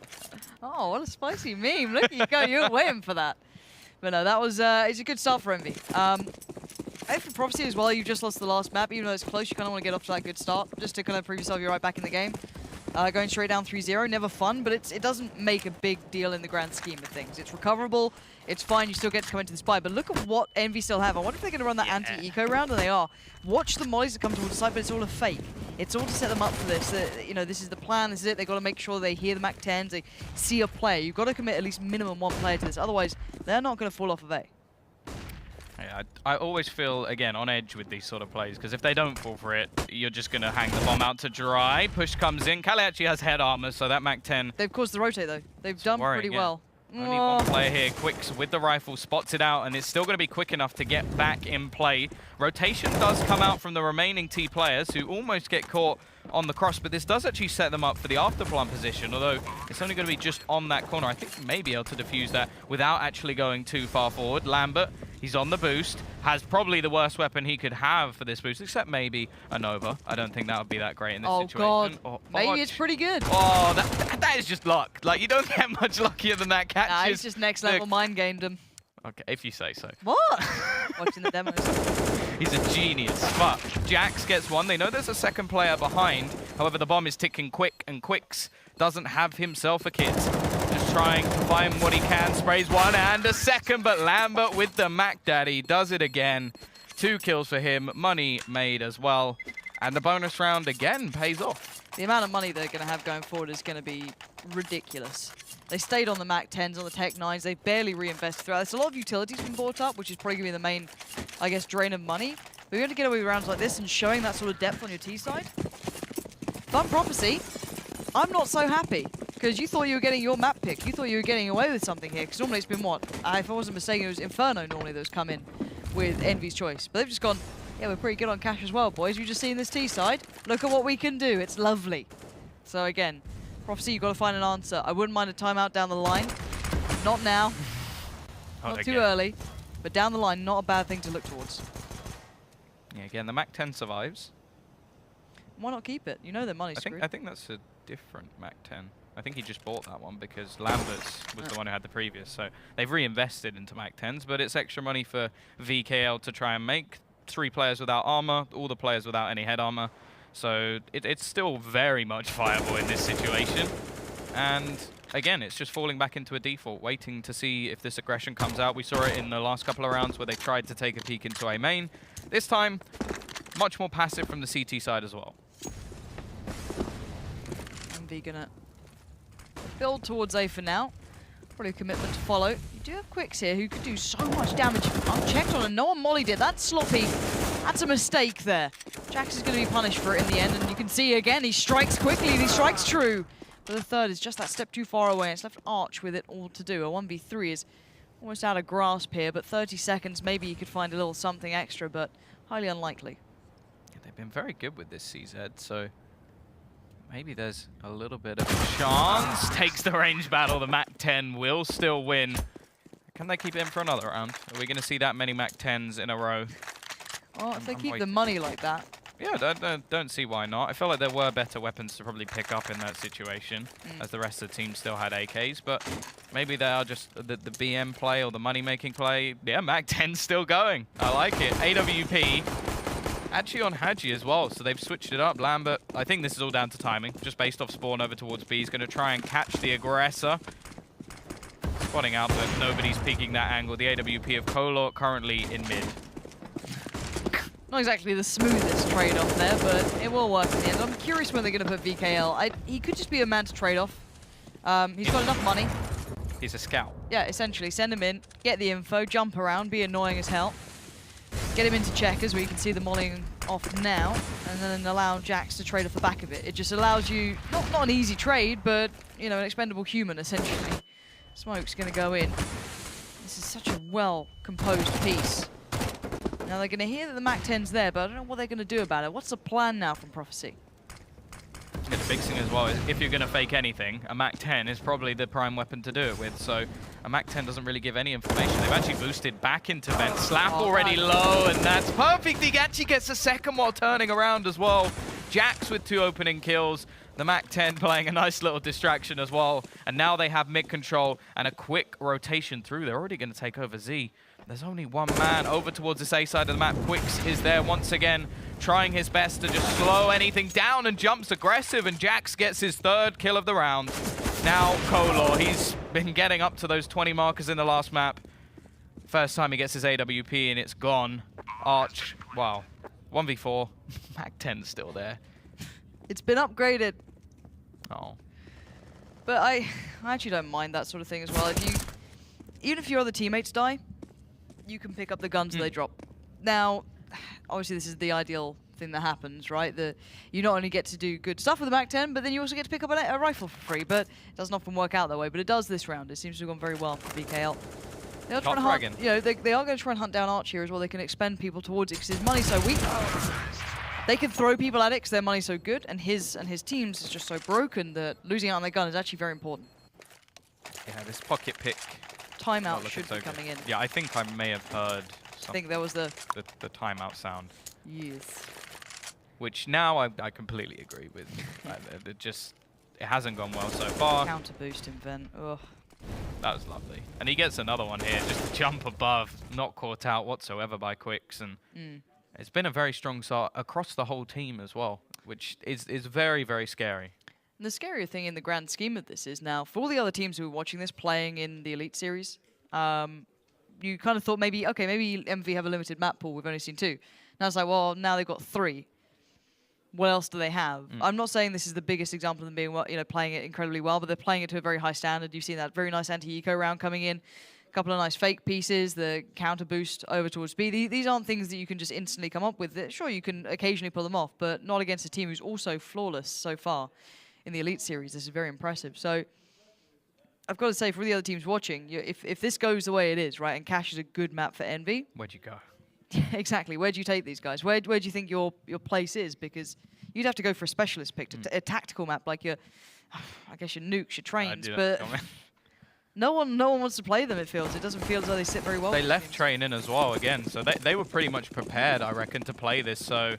Oh, what a spicy meme. Look at you go. You were waiting for that. But no, that was it's a good start for Envy. I for Prophecy as well, you've just lost the last map. Even though it's close, you kind of want to get off to that good start, just to kind of prove yourself you're right back in the game. Going straight down 3-0, never fun, but it doesn't make a big deal in the grand scheme of things. It's recoverable, it's fine, you still get to come into the spy, but look at what Envy still have. I wonder if they're going to run that anti-eco round, and they are. Watch the mollies that come towards the side, but it's all a fake. It's all to set them up for this. You know, this is the plan, this is it. They've got to make sure they hear the MAC-10s, they see a player. You've got to commit at least minimum 1 player to this, otherwise they're not going to fall off of A. Yeah, I always feel, again, on edge with these sort of plays, because if they don't fall for it, you're just going to hang the bomb out to dry. Push comes in. Kali actually has head armor, so that MAC-10... They've caused the rotate, though. They've done pretty well. Only one player here. Quicks with the rifle, spots it out, and it's still going to be quick enough to get back in play. Rotation does come out from the remaining T players, who almost get caught on the cross, but this does actually set them up for the afterplant position, although it's only going to be just on that corner. I think he may be able to defuse that without actually going too far forward. Lambert, he's on the boost, has probably the worst weapon he could have for this boost, except maybe a Nova. I don't think that would be that great in this situation. God. Oh, Maybe it's pretty good. Oh, that is just luck. Like, you don't get much luckier than that catch. Nah, he's just next level mind gamed him. Okay, if you say so. What? Watching the demos. He's a genius. But Jax gets one. They know there's a second player behind. However, the bomb is ticking quick, and Quicks doesn't have himself a kit. Just trying to find what he can. Sprays one and a second, but Lambert with the Mac Daddy does it again. 2 kills for him, money made as well. And the bonus round again pays off. The amount of money they're going to have going forward is going to be ridiculous. They stayed on the Mac 10s, on the Tech 9s. They barely reinvested throughout. There's a lot of utilities been bought up, which is probably going to be the main, I guess, drain of money. But you're going to get away with rounds like this and showing that sort of depth on your T side. But Prophecy, I'm not so happy. Because you thought you were getting your map pick. You thought you were getting away with something here. Because normally it's been what? If I wasn't mistaken, it was Inferno normally that's come in with Envy's choice. But they've just gone, yeah, we're pretty good on cash as well, boys. You've just seen this T side. Look at what we can do. It's lovely. So again, Prophecy, you've got to find an answer. I wouldn't mind a timeout down the line. Not now. Not too early. But down the line, not a bad thing to look towards. Yeah, again, the Mac 10 survives. Why not keep it? You know their money's screwed. I think that's a different Mac 10. I think he just bought that one because Lambert's was the one who had the previous. So they've reinvested into Mac 10s, but it's extra money for VKL to try and make 3 players without armor, all the players without any head armor. So it's still very much viable in this situation. And again, it's just falling back into a default, waiting to see if this aggression comes out. We saw it in the last couple of rounds where they tried to take a peek into A main. This time, much more passive from the CT side as well. Envy gonna build towards A for now. Probably a commitment to follow. You do have Quicks here who could do so much damage unchecked on, and no one mollied it. That's sloppy. That's a mistake there. Jax is going to be punished for it in the end, and you can see again, he strikes quickly, and he strikes true. But the third is just that step too far away. It's left Arch with it all to do. A 1v3 is almost out of grasp here, but 30 seconds, maybe you could find a little something extra, but highly unlikely. Yeah, they've been very good with this CZ, so maybe there's a little bit of a chance. Takes the range battle. The Mac 10 will still win. Can they keep it in for another round? Are we going to see that many Mac 10s in a row? Well, if they keep the money like that. Yeah, don't see why not. I feel like there were better weapons to probably pick up in that situation, as the rest of the team still had AKs, but maybe they are just the BM play or the money-making play. Yeah, Mac 10's still going. I like it. AWP actually on Hadji as well, so they've switched it up. Lambert, I think this is all down to timing, just based off spawn over towards B. He's going to try and catch the aggressor. Spotting out that nobody's peeking that angle. The AWP of Kolor currently in mid. Not exactly the smoothest trade-off there, but it will work in the end. I'm curious when they're going to put VKL. He could just be a man to trade off. He's got enough money. He's a scout. Yeah, essentially. Send him in, get the info, jump around, be annoying as hell. Get him into checkers where you can see the mollying off now, and then allow Jax to trade off the back of it. It just allows you, not an easy trade, but, you know, an expendable human, essentially. Smoke's going to go in. This is such a well-composed piece. Now they're going to hear that the Mac 10's there, but I don't know what they're going to do about it. What's the plan now from Prophecy? Yeah, the big thing as well is if you're going to fake anything, a Mac 10 is probably the prime weapon to do it with. So a Mac 10 doesn't really give any information. They've actually boosted back into vent. Slap already low, and that's perfect. He actually gets a second while turning around as well. Jax with 2 opening kills. The Mac 10 playing a nice little distraction as well. And now they have mid control and a quick rotation through. They're already going to take over Z. There's only one man over towards this A side of the map. Quicks is there once again, trying his best to just slow anything down and jumps aggressive, and Jax gets his 3rd kill of the round. Now Kolor, he's been getting up to those 20 markers in the last map. First time he gets his AWP and it's gone. Arch, wow, 1v4. Mac 10's still there. It's been upgraded. Oh. But I actually don't mind that sort of thing as well. Even if your other teammates die, you can pick up the guns that they drop. Now, obviously this is the ideal thing that happens, right? That you not only get to do good stuff with the Mac 10, but then you also get to pick up a rifle for free. But it doesn't often work out that way. But it does this round. It seems to have gone very well for VKL. They are trying to hunt, you know, they are going to try and hunt down Arch here as well. They can expend people towards it because his money's so weak. They can throw people at it because their money's so good, and his team's is just so broken that losing out on their gun is actually very important. Yeah, this pocket pick. Timeout should be coming in. Yeah, I think I may have heard I think there was the timeout sound. Yes. Which now I completely agree with. It hasn't gone well so far. Counter boost in vent. Ugh. That was lovely. And he gets another one here, just to jump above, not caught out whatsoever by Quicks. And it's been a very strong start across the whole team as well, which is very, very scary. And the scarier thing in the grand scheme of this is now, for all the other teams who are watching this playing in the Elite Series, you kind of thought maybe, okay, maybe EnVy have a limited map pool, we've only seen 2. Now it's like, well, now they've got 3. What else do they have? I'm not saying this is the biggest example of them being, well, playing it incredibly well, but they're playing it to a very high standard. You've seen that very nice anti-eco round coming in, a couple of nice fake pieces, the counter boost over towards B. These aren't things that you can just instantly come up with. Sure, you can occasionally pull them off, but not against a team who's also flawless so far in the Elite Series. This is very impressive. So I've got to say, for the other teams watching, if this goes the way it is, right, and Cash is a good map for EnVy. Where'd you go? Exactly. Where do you take these guys? Where do you think your place is? Because you'd have to go for a specialist pick, a tactical map like your, I guess your nukes, your trains, but no one wants to play them. It feels. It doesn't feel as though they sit very well. They left train in as well again, so they were pretty much prepared, I reckon, to play this. So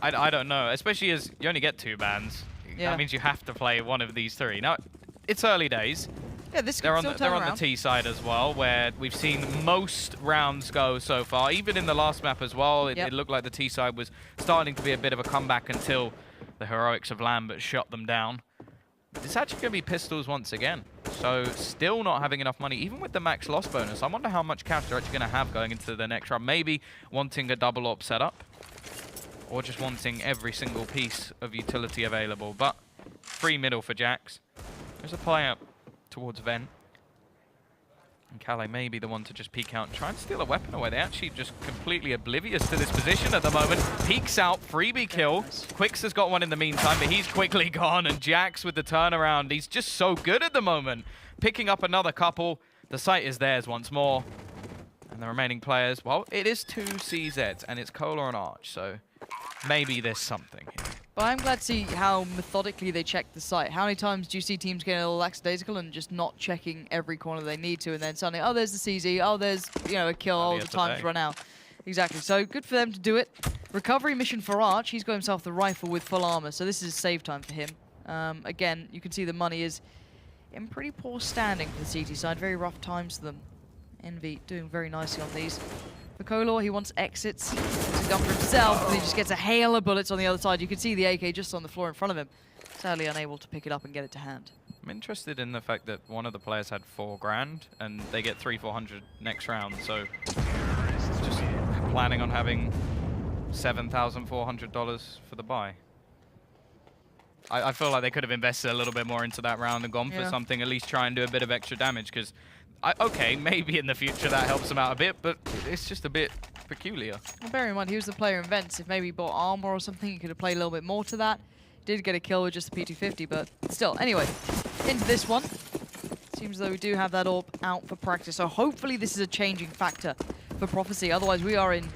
I don't know, especially as you only get 2 bans. Yeah. That means you have to play one of these 3. Now it's early days. Yeah, this They're could on still turn the around. T side as well, where we've seen most rounds go so far. Even in the last map as well, it looked like the T side was starting to be a bit of a comeback until the heroics of Lambert shut them down. It's actually going to be pistols once again. So still not having enough money, even with the max loss bonus. I wonder how much cash they're actually going to have going into the next round. Maybe wanting a double AWP setup, or just wanting every single piece of utility available. But free middle for Jax. There's a play up towards Vent. And Calais may be the one to just peek out and try and steal a weapon away. They're actually just completely oblivious to this position at the moment. Peeks out, freebie kill. Nice. Quix has got one in the meantime, but he's quickly gone. And Jax with the turnaround. He's just so good at the moment. Picking up another couple. The site is theirs once more. And the remaining players, well, it is 2 CZs, and it's Cola and Arch, so maybe there's something here. But I'm glad to see how methodically they check the site. How many times do you see teams getting a little lackadaisical and just not checking every corner they need to, and then suddenly, oh, there's the CZ, oh, there's a kill, oh, the time's run out. Exactly. So good for them to do it. Recovery mission for Arch. He's got himself the rifle with full armor, so this is save time for him. Again, you can see the money is in pretty poor standing for the CT side. Very rough times for them. EnVy doing very nicely on these. For Color, he wants exits to gun for himself, and he just gets a hail of bullets on the other side. You can see the AK just on the floor in front of him. Sadly unable to pick it up and get it to hand. I'm interested in the fact that one of the players had 4 grand, and they get 300-400 next round, so just planning on having $7,400 for the buy. I feel like they could have invested a little bit more into that round and gone for something, at least try and do a bit of extra damage, because okay, maybe in the future that helps them out a bit, but it's just a bit peculiar. Well, bear in mind, he was the player in Vents. If maybe he bought armor or something, he could have played a little bit more to that. Did get a kill with just the P250, but still. Anyway, into this one. Seems as though we do have that AWP out for practice, so hopefully this is a changing factor for Prophecy. Otherwise, we are in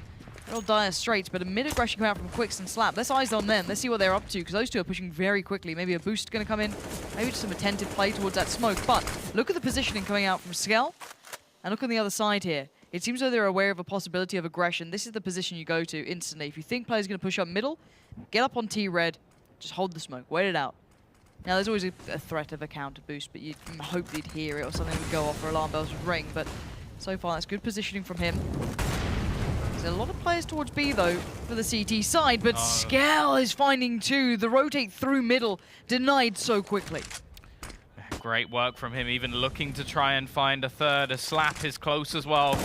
real dire straits, but a mid-aggression coming out from Quix and Slap. Let's eyes on them. Let's see what they're up to, because those two are pushing very quickly. Maybe a boost going to come in. Maybe just some attentive play towards that smoke. But look at the positioning coming out from Skell. And look on the other side here. It seems though they're aware of a possibility of aggression. This is the position you go to instantly. If you think players are going to push up middle, get up on T-Red, just hold the smoke, wait it out. Now, there's always a threat of a counter boost, but you'd hope they'd hear it or something would go off or alarm bells would ring. But so far, that's good positioning from him. There's a lot of players towards B, though, for the CT side, but Skell is finding 2. The rotate through middle, denied so quickly. Great work from him, even looking to try and find a third. A Slap is close as well.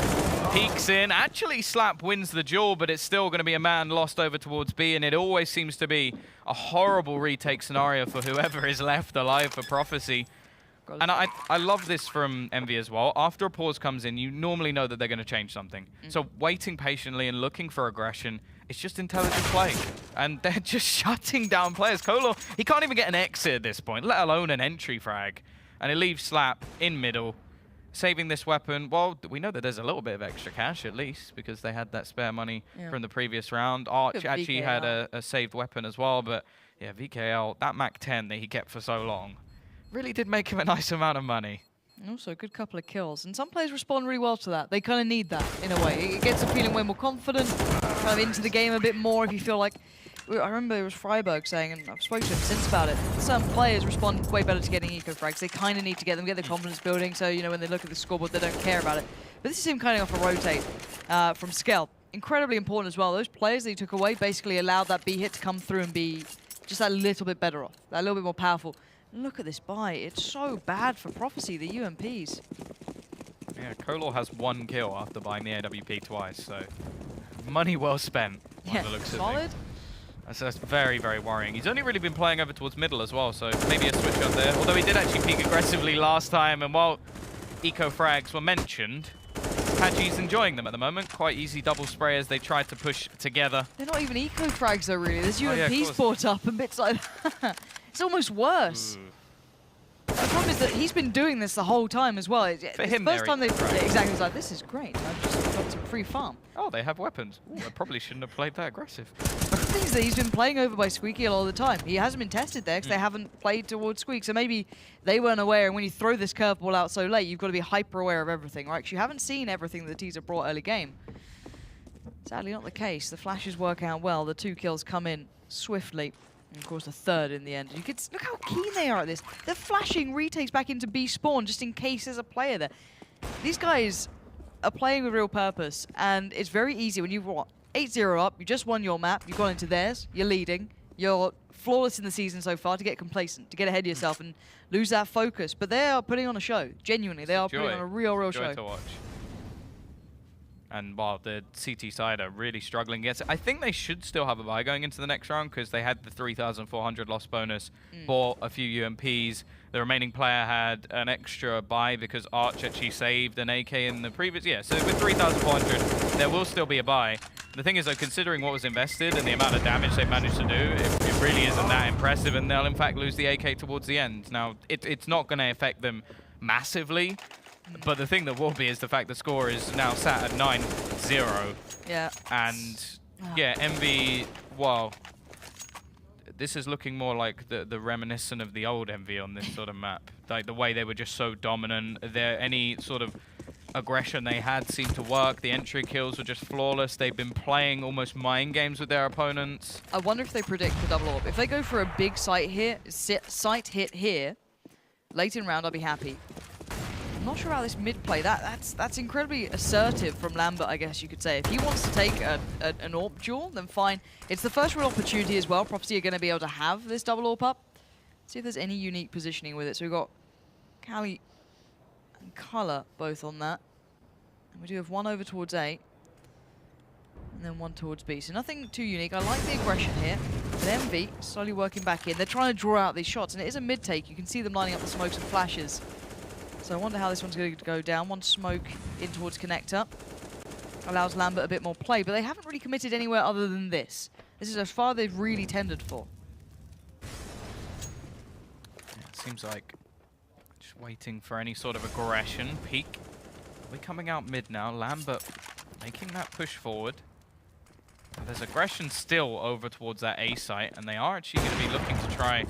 Peeks in. Actually, Slap wins the duel, but it's still going to be a man lost over towards B, and it always seems to be a horrible retake scenario for whoever is left alive for Prophecy. And I love this from EnVy as well. After a pause comes in, you normally know that they're going to change something. So waiting patiently and looking for aggression, it's just intelligent play. And they're just shutting down players. Kolo, he can't even get an exit at this point, let alone an entry frag. And it leaves Slap in middle, saving this weapon. Well, we know that there's a little bit of extra cash at least, because they had that spare money from the previous round. Arch actually had a saved weapon as well, but yeah, VKL, that Mac-10 that he kept for so long, really did make him a nice amount of money. And also a good couple of kills. And some players respond really well to that. They kind of need that, in a way. It gets them feeling way more confident, kind of into the game a bit more if you feel like... I remember it was Freiburg saying, and I've spoken to him since about it, some players respond way better to getting eco-frags. They kind of need to get their confidence building, so, when they look at the scoreboard, they don't care about it. But this is him cutting off a rotate from Skell. Incredibly important as well. Those players that he took away basically allowed that B hit to come through and be just that little bit better off, that little bit more powerful. Look at this buy. It's so bad for Prophecy, the UMPs. Yeah, Kolor has 1 kill after buying the AWP twice, so money well spent. By the looks of solid. That's very, very worrying. He's only really been playing over towards middle as well, so maybe a switch up there. Although he did actually peek aggressively last time, and while eco frags were mentioned, Hadji's enjoying them at the moment. Quite easy double spray as they tried to push together. They're not even eco frags though, really. There's Oh, yeah, of UMPs course. brought up and bits like that. It's almost worse. The problem is that he's been doing this the whole time as well. It's For the him, first they're time they've eco frags. exactly, he's like, this is great. I've just got some free farm. Oh, they have weapons. Ooh, I probably shouldn't have played that aggressive. The thing is that he's been playing over by Squeaky a lot of the time. He hasn't been tested there because they haven't played towards Squeak. So maybe they weren't aware, and when you throw this curveball out so late, you've got to be hyper aware of everything, right? Because you haven't seen everything that the teams have brought early game. Sadly not the case. The flashes work out well. The 2 kills come in swiftly. And of course the 3rd in the end. You could look how keen they are at this. They're flashing retakes back into B spawn just in case there's a player there. These guys are playing with real purpose, and it's very easy when you've what, 8-0 up, you just won your map, you've gone into theirs, you're leading, you're flawless in the season so far, to get complacent, to get ahead of yourself and lose that focus. But they are putting on a show. Genuinely, they are putting on a real Joy show. to watch. And while the CT side are really struggling against it, I think they should still have a bye going into the next round because they had the 3,400 loss bonus, bought a few UMPs. The remaining player had an extra bye because Arch actually saved an AK in the previous. Yeah, so with 3,400, there will still be a bye. The thing is, though, considering what was invested and the amount of damage they managed to do, it really isn't that impressive, and they'll in fact lose the AK towards the end. Now, it's not going to affect them massively. But the thing that will be is the fact the score is now sat at 9-0. Yeah. And yeah, Envy, well, this is looking more like the reminiscent of the old Envy on this sort of map. Like the way they were just so dominant. Any sort of aggression they had seemed to work. The entry kills were just flawless. They've been playing almost mind games with their opponents. I wonder if they predict the double orb. If they go for a big site hit here, late in round, I'll be happy. I'm not sure about this mid play. That's incredibly assertive from Lambert, I guess you could say. If he wants to take an AWP duel, then fine. It's the first real opportunity as well. Prophecy are going to be able to have this double AWP up. See if there's any unique positioning with it. So we've got Cali and Color both on that. And we do have one over towards A. And then one towards B. So nothing too unique. I like the aggression here. But Envy slowly working back in. They're trying to draw out these shots. And it is a mid take. You can see them lining up the smokes and flashes. So I wonder how this one's going to go down. One smoke in towards connector. Allows Lambert a bit more play, but they haven't really committed anywhere other than this. This is as far as they've really tended for. Yeah, it seems like just waiting for any sort of aggression. Peak. We're coming out mid now. Lambert making that push forward. But there's aggression still over towards that A site, and they are actually going to be looking to try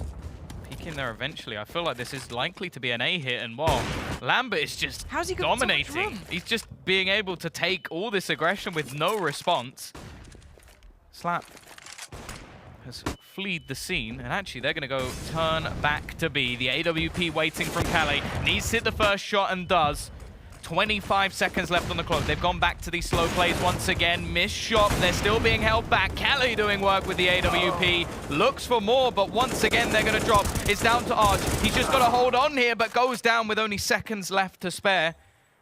peek in there eventually. I feel like this is likely to be an A hit, and wow, Lambert is just How's he got so much dominating. room? He's just being able to take all this aggression with no response. Slap has fled the scene, and actually they're going to go turn back to B. The AWP waiting from Calais. Needs to hit the first shot and does. 25 seconds left on the clock. They've gone back to these slow plays once again. Missed shot. They're still being held back. Calais doing work with the AWP. Looks for more, but once again they're going to drop. It's down to Arch. He's just got to hold on here, but goes down with only seconds left to spare.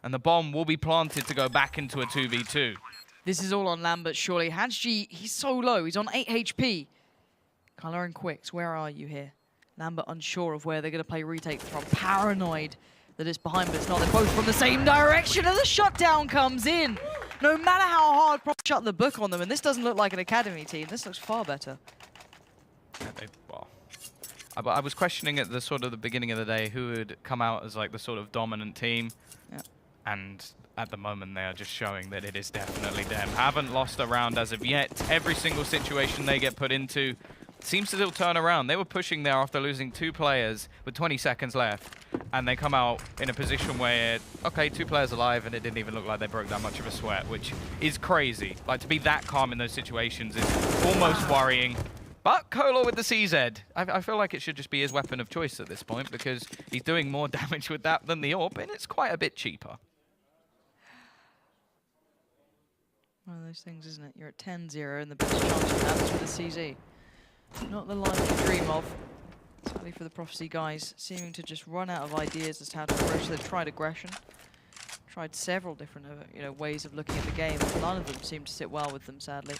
And the bomb will be planted to go back into a 2v2. This is all on Lambert, surely. Hadji, he's so low. He's on 8 HP. Color and Quicks, where are you here? Lambert unsure of where they're going to play retake from. Paranoid that it's behind, but it's not. They're both from the same direction, and the shutdown comes in. No matter how hard Prop shut the book on them, and this doesn't look like an academy team. This looks far better. Yeah, well, I was questioning at the sort of the beginning of the day who would come out as like the sort of dominant team. Yeah. And at the moment, they are just showing that it is definitely them. Haven't lost a round as of yet. Every single situation they get put into seems to still turn around. They were pushing there after losing 2 players with 20 seconds left. And they come out in a position where, okay, 2 players alive, and it didn't even look like they broke that much of a sweat, which is crazy. Like, to be that calm in those situations is almost worrying. But Kolor with the CZ, I feel like it should just be his weapon of choice at this point, because he's doing more damage with that than the AWP, and it's quite a bit cheaper. One of those things, isn't it? You're at 10-0, and the best chance you have is with the CZ. Not the life to dream of. Sadly for the Prophecy guys, seeming to just run out of ideas as to how to approach. They've tried aggression, tried several different ways of looking at the game. None of them seem to sit well with them, sadly.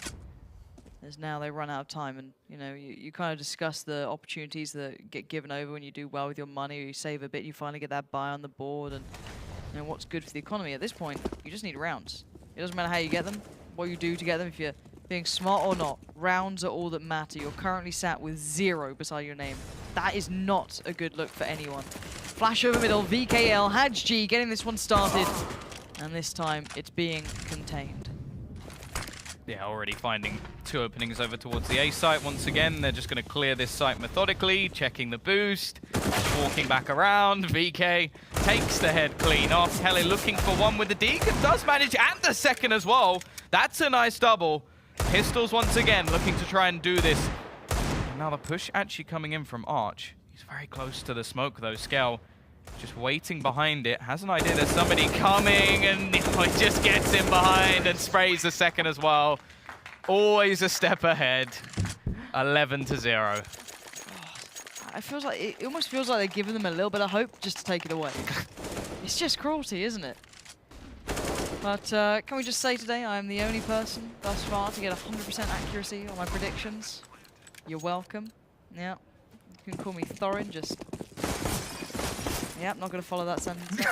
As now they run out of time, and you kind of discuss the opportunities that get given over when you do well with your money, or you save a bit, you finally get that buy on the board, and what's good for the economy. At this point, you just need rounds. It doesn't matter how you get them, what you do to get them, if you're being smart or not. Rounds are all that matter. You're currently sat with 0 beside your name. That is not a good look for anyone. Flash over middle, VKL, HadG getting this one started, and this time it's being contained. Yeah, already finding 2 openings over towards the A site. Once again, they're just going to clear this site methodically, checking the boost, walking back around. VK takes the head clean off. Kelly looking for one with the Deacon, does manage, and the second as well. That's a nice double. Pistols once again looking to try and do this. And now the push actually coming in from Arch. He's very close to the smoke though. Skell just waiting behind it. Has an idea there's somebody coming, and he just gets in behind and sprays the second as well. Always a step ahead. 11-0. It almost feels like they're giving them a little bit of hope just to take it away. It's just cruelty, isn't it? But can we just say today I am the only person thus far to get 100% accuracy on my predictions. You're welcome. Yeah, you can call me Thorin, just... Yep, not going to follow that sentence.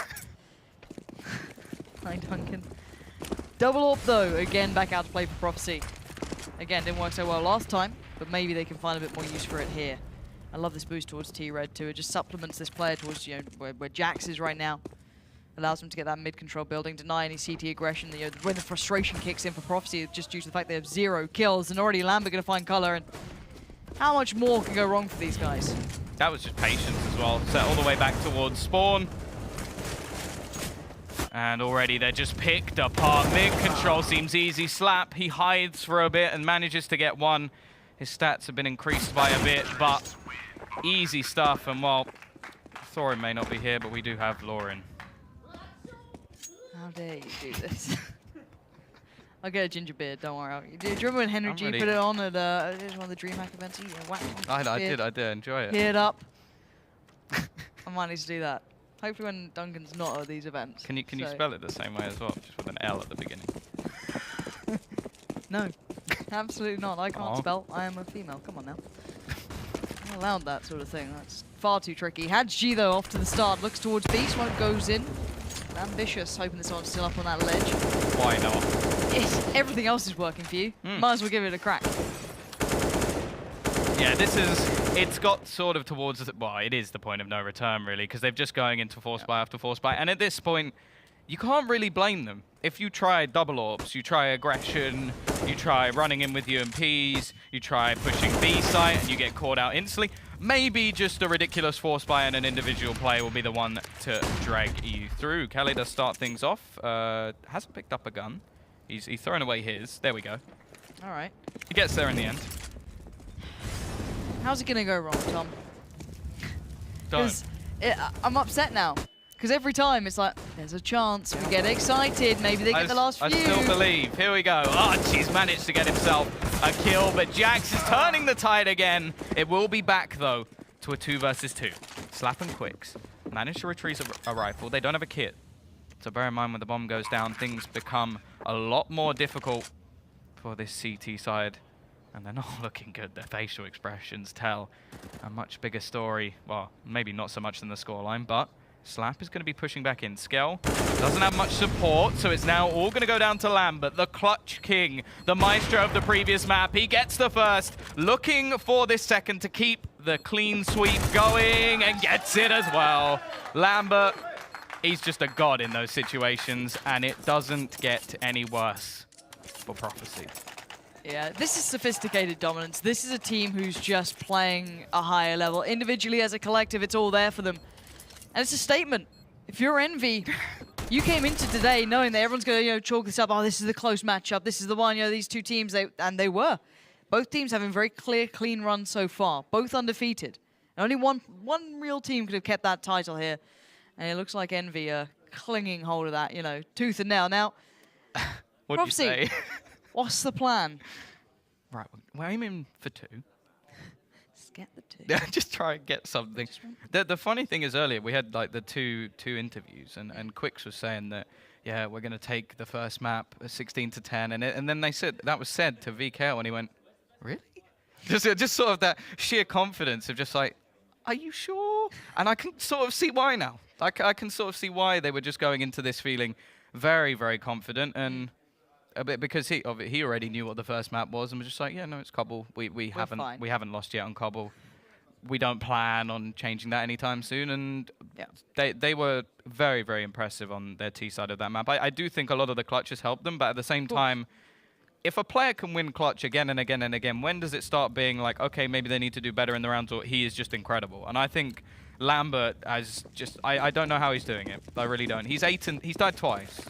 Hi, Duncan. Double AWP, though. Again, back out to play for Prophecy. Again, didn't work so well last time, but maybe they can find a bit more use for it here. I love this boost towards T-Red, too. It just supplements this player towards, where Jax is right now. Allows them to get that mid-control building, deny any CT aggression. When the frustration kicks in for Prophecy, just due to the fact they have 0 kills, and already Lambert going to find color, and how much more can go wrong for these guys? That was just patience as well. Set all the way back towards spawn. And already they're just picked apart. Mid-control seems easy. Slap, he hides for a bit and manages to get one. His stats have been increased by a bit, but easy stuff. And while Thorin may not be here, but we do have Lauren. How dare you do this? I'll get a ginger beard, don't worry. Do you remember when Henry G put it on at one of the DreamHack events? He whacked on I did enjoy it. Geared up. I might need to do that. Hopefully when Duncan's not at these events. Can you spell it the same way as well, just with an L at the beginning? No, absolutely not. I can't spell. I am a female. Come on now. I'm not allowed that sort of thing. That's far too tricky. HadG though off to the start. Looks towards Beast. One goes in. Ambitious, hoping this one's still up on that ledge. Why not? Everything else is working for you. Might as well give it a crack. Yeah, it's got sort of towards, well, it is the point of no return really, because they're just going into force buy after force buy, and at this point, you can't really blame them. If you try double AWPs, you try aggression, you try running in with UMPs, you try pushing B site, and you get caught out instantly, maybe just a ridiculous force buy and an individual play will be the one to drag you through. Kelly does start things off, hasn't picked up a gun. He's thrown away his. There we go. All right. He gets there in the end. How's it going to go wrong, Tom? Don't. I'm upset now. Because every time it's like, there's a chance. We get excited. Maybe they get the last few. I still believe. Here we go. Archie's managed to get himself a kill, but Jax is turning the tide again. It will be back, though, to a 2 versus 2. Slap and Quicks managed to retrieve a rifle. They don't have a kit. So bear in mind when the bomb goes down, things become a lot more difficult for this CT side. And they're not looking good. Their facial expressions tell a much bigger story. Well, maybe not so much than the scoreline, but Slap is going to be pushing back in. Skell doesn't have much support, so it's now all going to go down to Lambert, the clutch king, the maestro of the previous map. He gets the first, looking for this second to keep the clean sweep going, and gets it as well. Lambert, he's just a god in those situations, and it doesn't get any worse for Prophecy. Yeah, this is sophisticated dominance. This is a team who's just playing a higher level. Individually, as a collective, it's all there for them. And it's a statement. If you're Envy, you came into today knowing that everyone's going to chalk this up. Oh, this is the close matchup. This is the one, these two teams, and they were. Both teams having very clear, clean runs so far. Both undefeated. And only one real team could have kept that title here. And it looks like Envy are clinging hold of that, tooth and nail. Now, What'd Prophecy, you say? what's the plan? Right, we're aiming for 2. Just get the 2. Just try and get something. The funny thing is earlier we had like the two interviews and Quicks was saying that yeah we're gonna take the first map 16 to 10 and then they said that was said to VKL and he went really just sort of that sheer confidence of just like are you sure? And I can sort of see why now. I can sort of see why they were just going into this feeling very very confident and. A bit because he already knew what the first map was and was just like, yeah, no, it's Cobble. We haven't lost yet on Cobble. We don't plan on changing that anytime soon. And they were very very impressive on their T side of that map. I do think a lot of the clutches helped them, but at the same time, if a player can win clutch again and again and again, when does it start being like, okay, maybe they need to do better in the rounds, or he is just incredible? And I think Lambert has just I don't know how he's doing it. I really don't. He's died twice.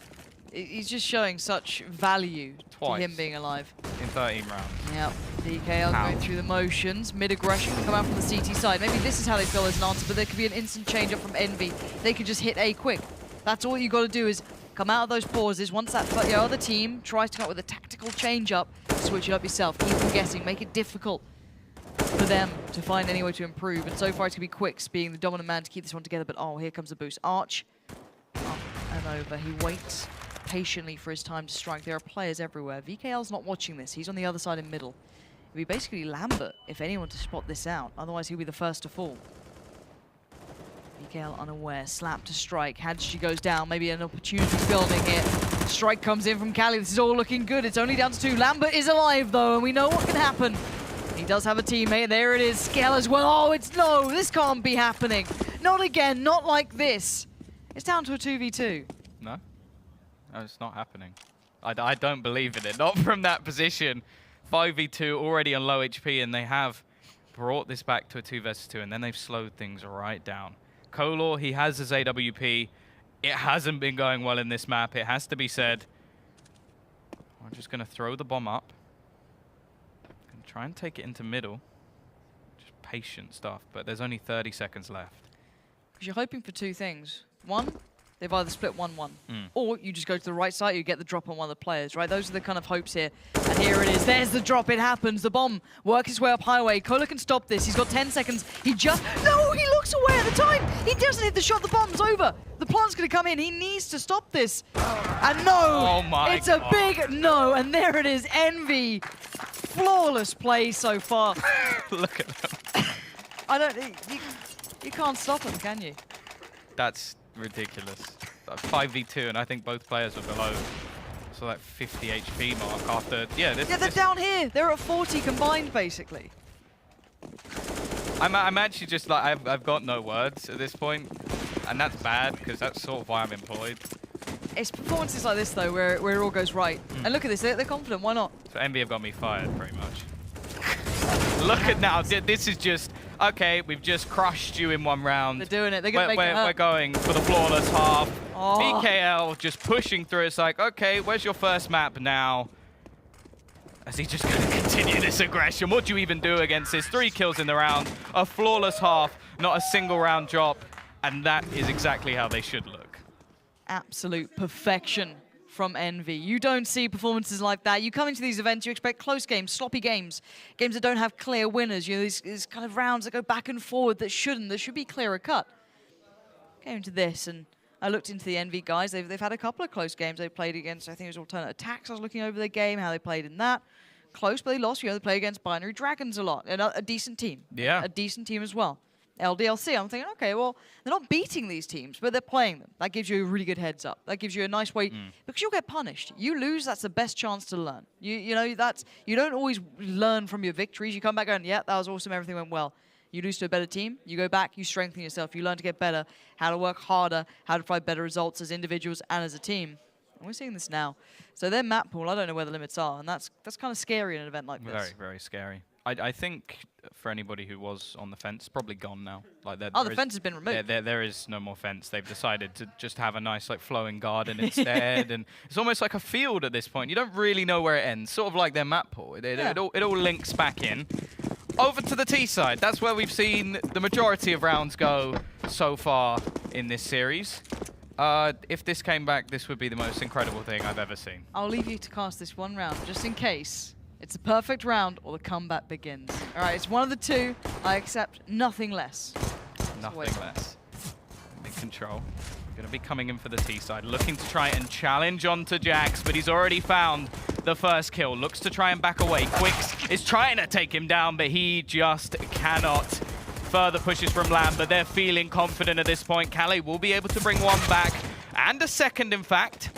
He's just showing such value to him being alive. In 13 rounds. Yep, DKL going through the motions. Mid-aggression can come out from the CT side. Maybe this is how they feel as an answer, but there could be an instant change up from Envy. They could just hit A quick. That's all you got to do is come out of those pauses. Once that other team tries to come up with a tactical change up, switch it up yourself. Keep them guessing. Make it difficult for them to find any way to improve. And so far it's going to be Quicks being the dominant man to keep this one together. But oh, here comes the boost. Arch up and over. He waits patiently for his time to strike. There are players everywhere. VKL's not watching this. He's on the other side in middle. It'll be basically Lambert, if anyone, to spot this out. Otherwise, he'll be the first to fall. VKL unaware. Slap to strike. Hadji goes down. Maybe an opportunity building here. Strike comes in from Cali. This is all looking good. It's only down to 2. Lambert is alive, though, and we know what can happen. He does have a teammate. There it is. Skell as well. Oh, it's no. This can't be happening. Not again. Not like this. It's down to a 2v2. No? No, it's not happening. I don't believe in it. Not from that position. 5v2 already on low HP, and they have brought this back to a 2 vs 2, and then they've slowed things right down. Kolor, he has his AWP. It hasn't been going well in this map, it has to be said. I'm just going to throw the bomb up. And try and take it into middle. Just patient stuff, but there's only 30 seconds left. Because you're hoping for 2 things. One, they've either split 1-1, or you just go to the right side, you get the drop on one of the players, right? Those are the kind of hopes here. And here it is. There's the drop. It happens. The bomb works his way up highway. Kola can stop this. He's got 10 seconds. He just... No, he looks away at the time. He doesn't hit the shot. The bomb's over. The plant's going to come in. He needs to stop this. And no, oh my it's a big no. And there it is. Envy. Flawless play so far. Look at them. I don't... You can't stop him, can you? That's ridiculous. 5v2, and I think both players are below so that 50 HP mark after. Yeah, they're down here. They're at 40 combined, basically. I'm actually just like I've got no words at this point, and that's bad because that's sort of why I'm employed. It's performances like this though where it all goes right. And look at this. They're confident. Why not? So Envy have got me fired pretty much. Look at now. This is just. Okay, we've just crushed you in 1 round. They're doing it. They're going to make it hurt. We're going for the flawless half. Oh. VKL just pushing through. It's like, okay, where's your first map now? Is he just going to continue this aggression? What do you even do against this? 3 kills in the round, a flawless half, not a single round drop, and that is exactly how they should look. Absolute perfection from Envy. You don't see performances like that. You come into these events, you expect close games, sloppy games, games that don't have clear winners. You know, these kind of rounds that go back and forward that shouldn't. There should be clearer cut. Came into this, and I looked into the Envy guys. They've had a couple of close games they played against. I think it was Alternate Attacks. I was looking over their game, how they played in that. Close, but they lost. You know, they play against Binary Dragons a lot. And a decent team. Yeah. A decent team as well. LDLC, I'm thinking, okay, well, they're not beating these teams, but they're playing them. That gives you a really good heads up. That gives you a nice way, because you'll get punished. You lose, that's the best chance to learn. You know, you don't always learn from your victories. You come back going, yeah, that was awesome, everything went well. You lose to a better team, you go back, you strengthen yourself, you learn to get better, how to work harder, how to find better results as individuals and as a team. And we're seeing this now. So their map pool, I don't know where the limits are, and that's kind of scary in an event like this. Very, very scary. I think for anybody who was on the fence, probably gone now. Like the fence has been removed. There is no more fence. They've decided to just have a nice like flowing garden instead, and it's almost like a field at this point. You don't really know where it ends. Sort of like their map pool. It all links back in. Over to the T side. That's where we've seen the majority of rounds go so far in this series. If this came back, this would be the most incredible thing I've ever seen. I'll leave you to cast this one round, just in case. It's the perfect round or the comeback begins. All right, it's one of the two. I accept nothing less. Nothing less. Big control. Going to be coming in for the T side, looking to try and challenge onto Jax, but he's already found the first kill. Looks to try and back away. Quicks is trying to take him down, but he just cannot. Further pushes from Lamb, but they're feeling confident at this point. Calais will be able to bring one back, and a second, in fact.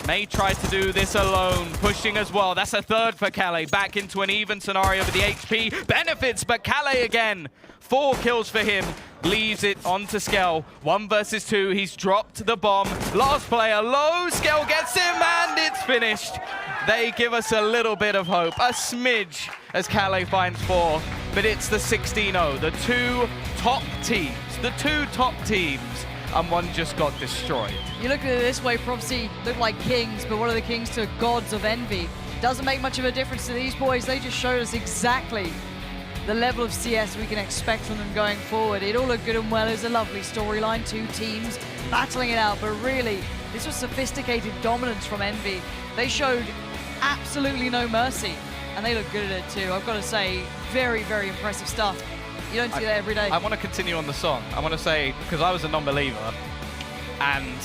May try to do this alone, pushing as well. That's a third for Calais. Back into an even scenario with the HP benefits, but Calais again. 4 kills for him. Leaves it on to Skell. 1 versus 2. He's dropped the bomb. Last player low. Skell gets him, and it's finished. They give us a little bit of hope. A smidge as Calais finds 4. But it's the 16-0. The 2 top teams. The 2 top teams. And one just got destroyed. You look at it this way, Prophecy look like kings, but what are the kings to gods of Envy? Doesn't make much of a difference to these boys. They just showed us exactly the level of CS we can expect from them going forward. It all looked good and well. It was a lovely storyline, 2 teams battling it out, but really, this was sophisticated dominance from Envy. They showed absolutely no mercy, and they look good at it too. I've got to say, very, very impressive stuff. You don't see that every day. I want to continue on the song. I want to say, because I was a non-believer, and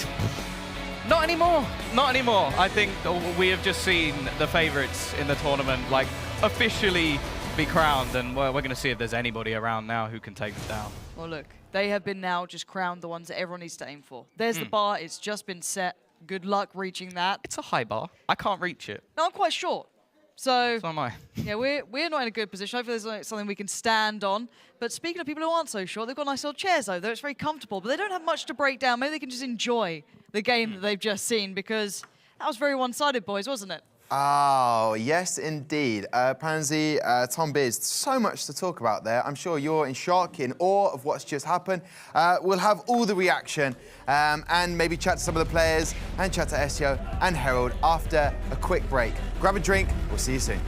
not anymore. Not anymore. I think we have just seen the favorites in the tournament, like, officially be crowned, and we're going to see if there's anybody around now who can take them down. Well, look, they have been now just crowned the ones that everyone needs to aim for. There's the bar. It's just been set. Good luck reaching that. It's a high bar. I can't reach it. No, I'm quite short. So am I. yeah, we're not in a good position. Hopefully there's like something we can stand on. But speaking of people who aren't so short, they've got nice old chairs though. It's very comfortable, but they don't have much to break down. Maybe they can just enjoy the game that they've just seen, because that was very one-sided, boys, wasn't it? Oh, yes, indeed. Pansy, Tom Biz, so much to talk about there. I'm sure you're in shock, in awe of what's just happened. We'll have all the reaction and maybe chat to some of the players and chat to Ezio and Herald after a quick break. Grab a drink. We'll see you soon.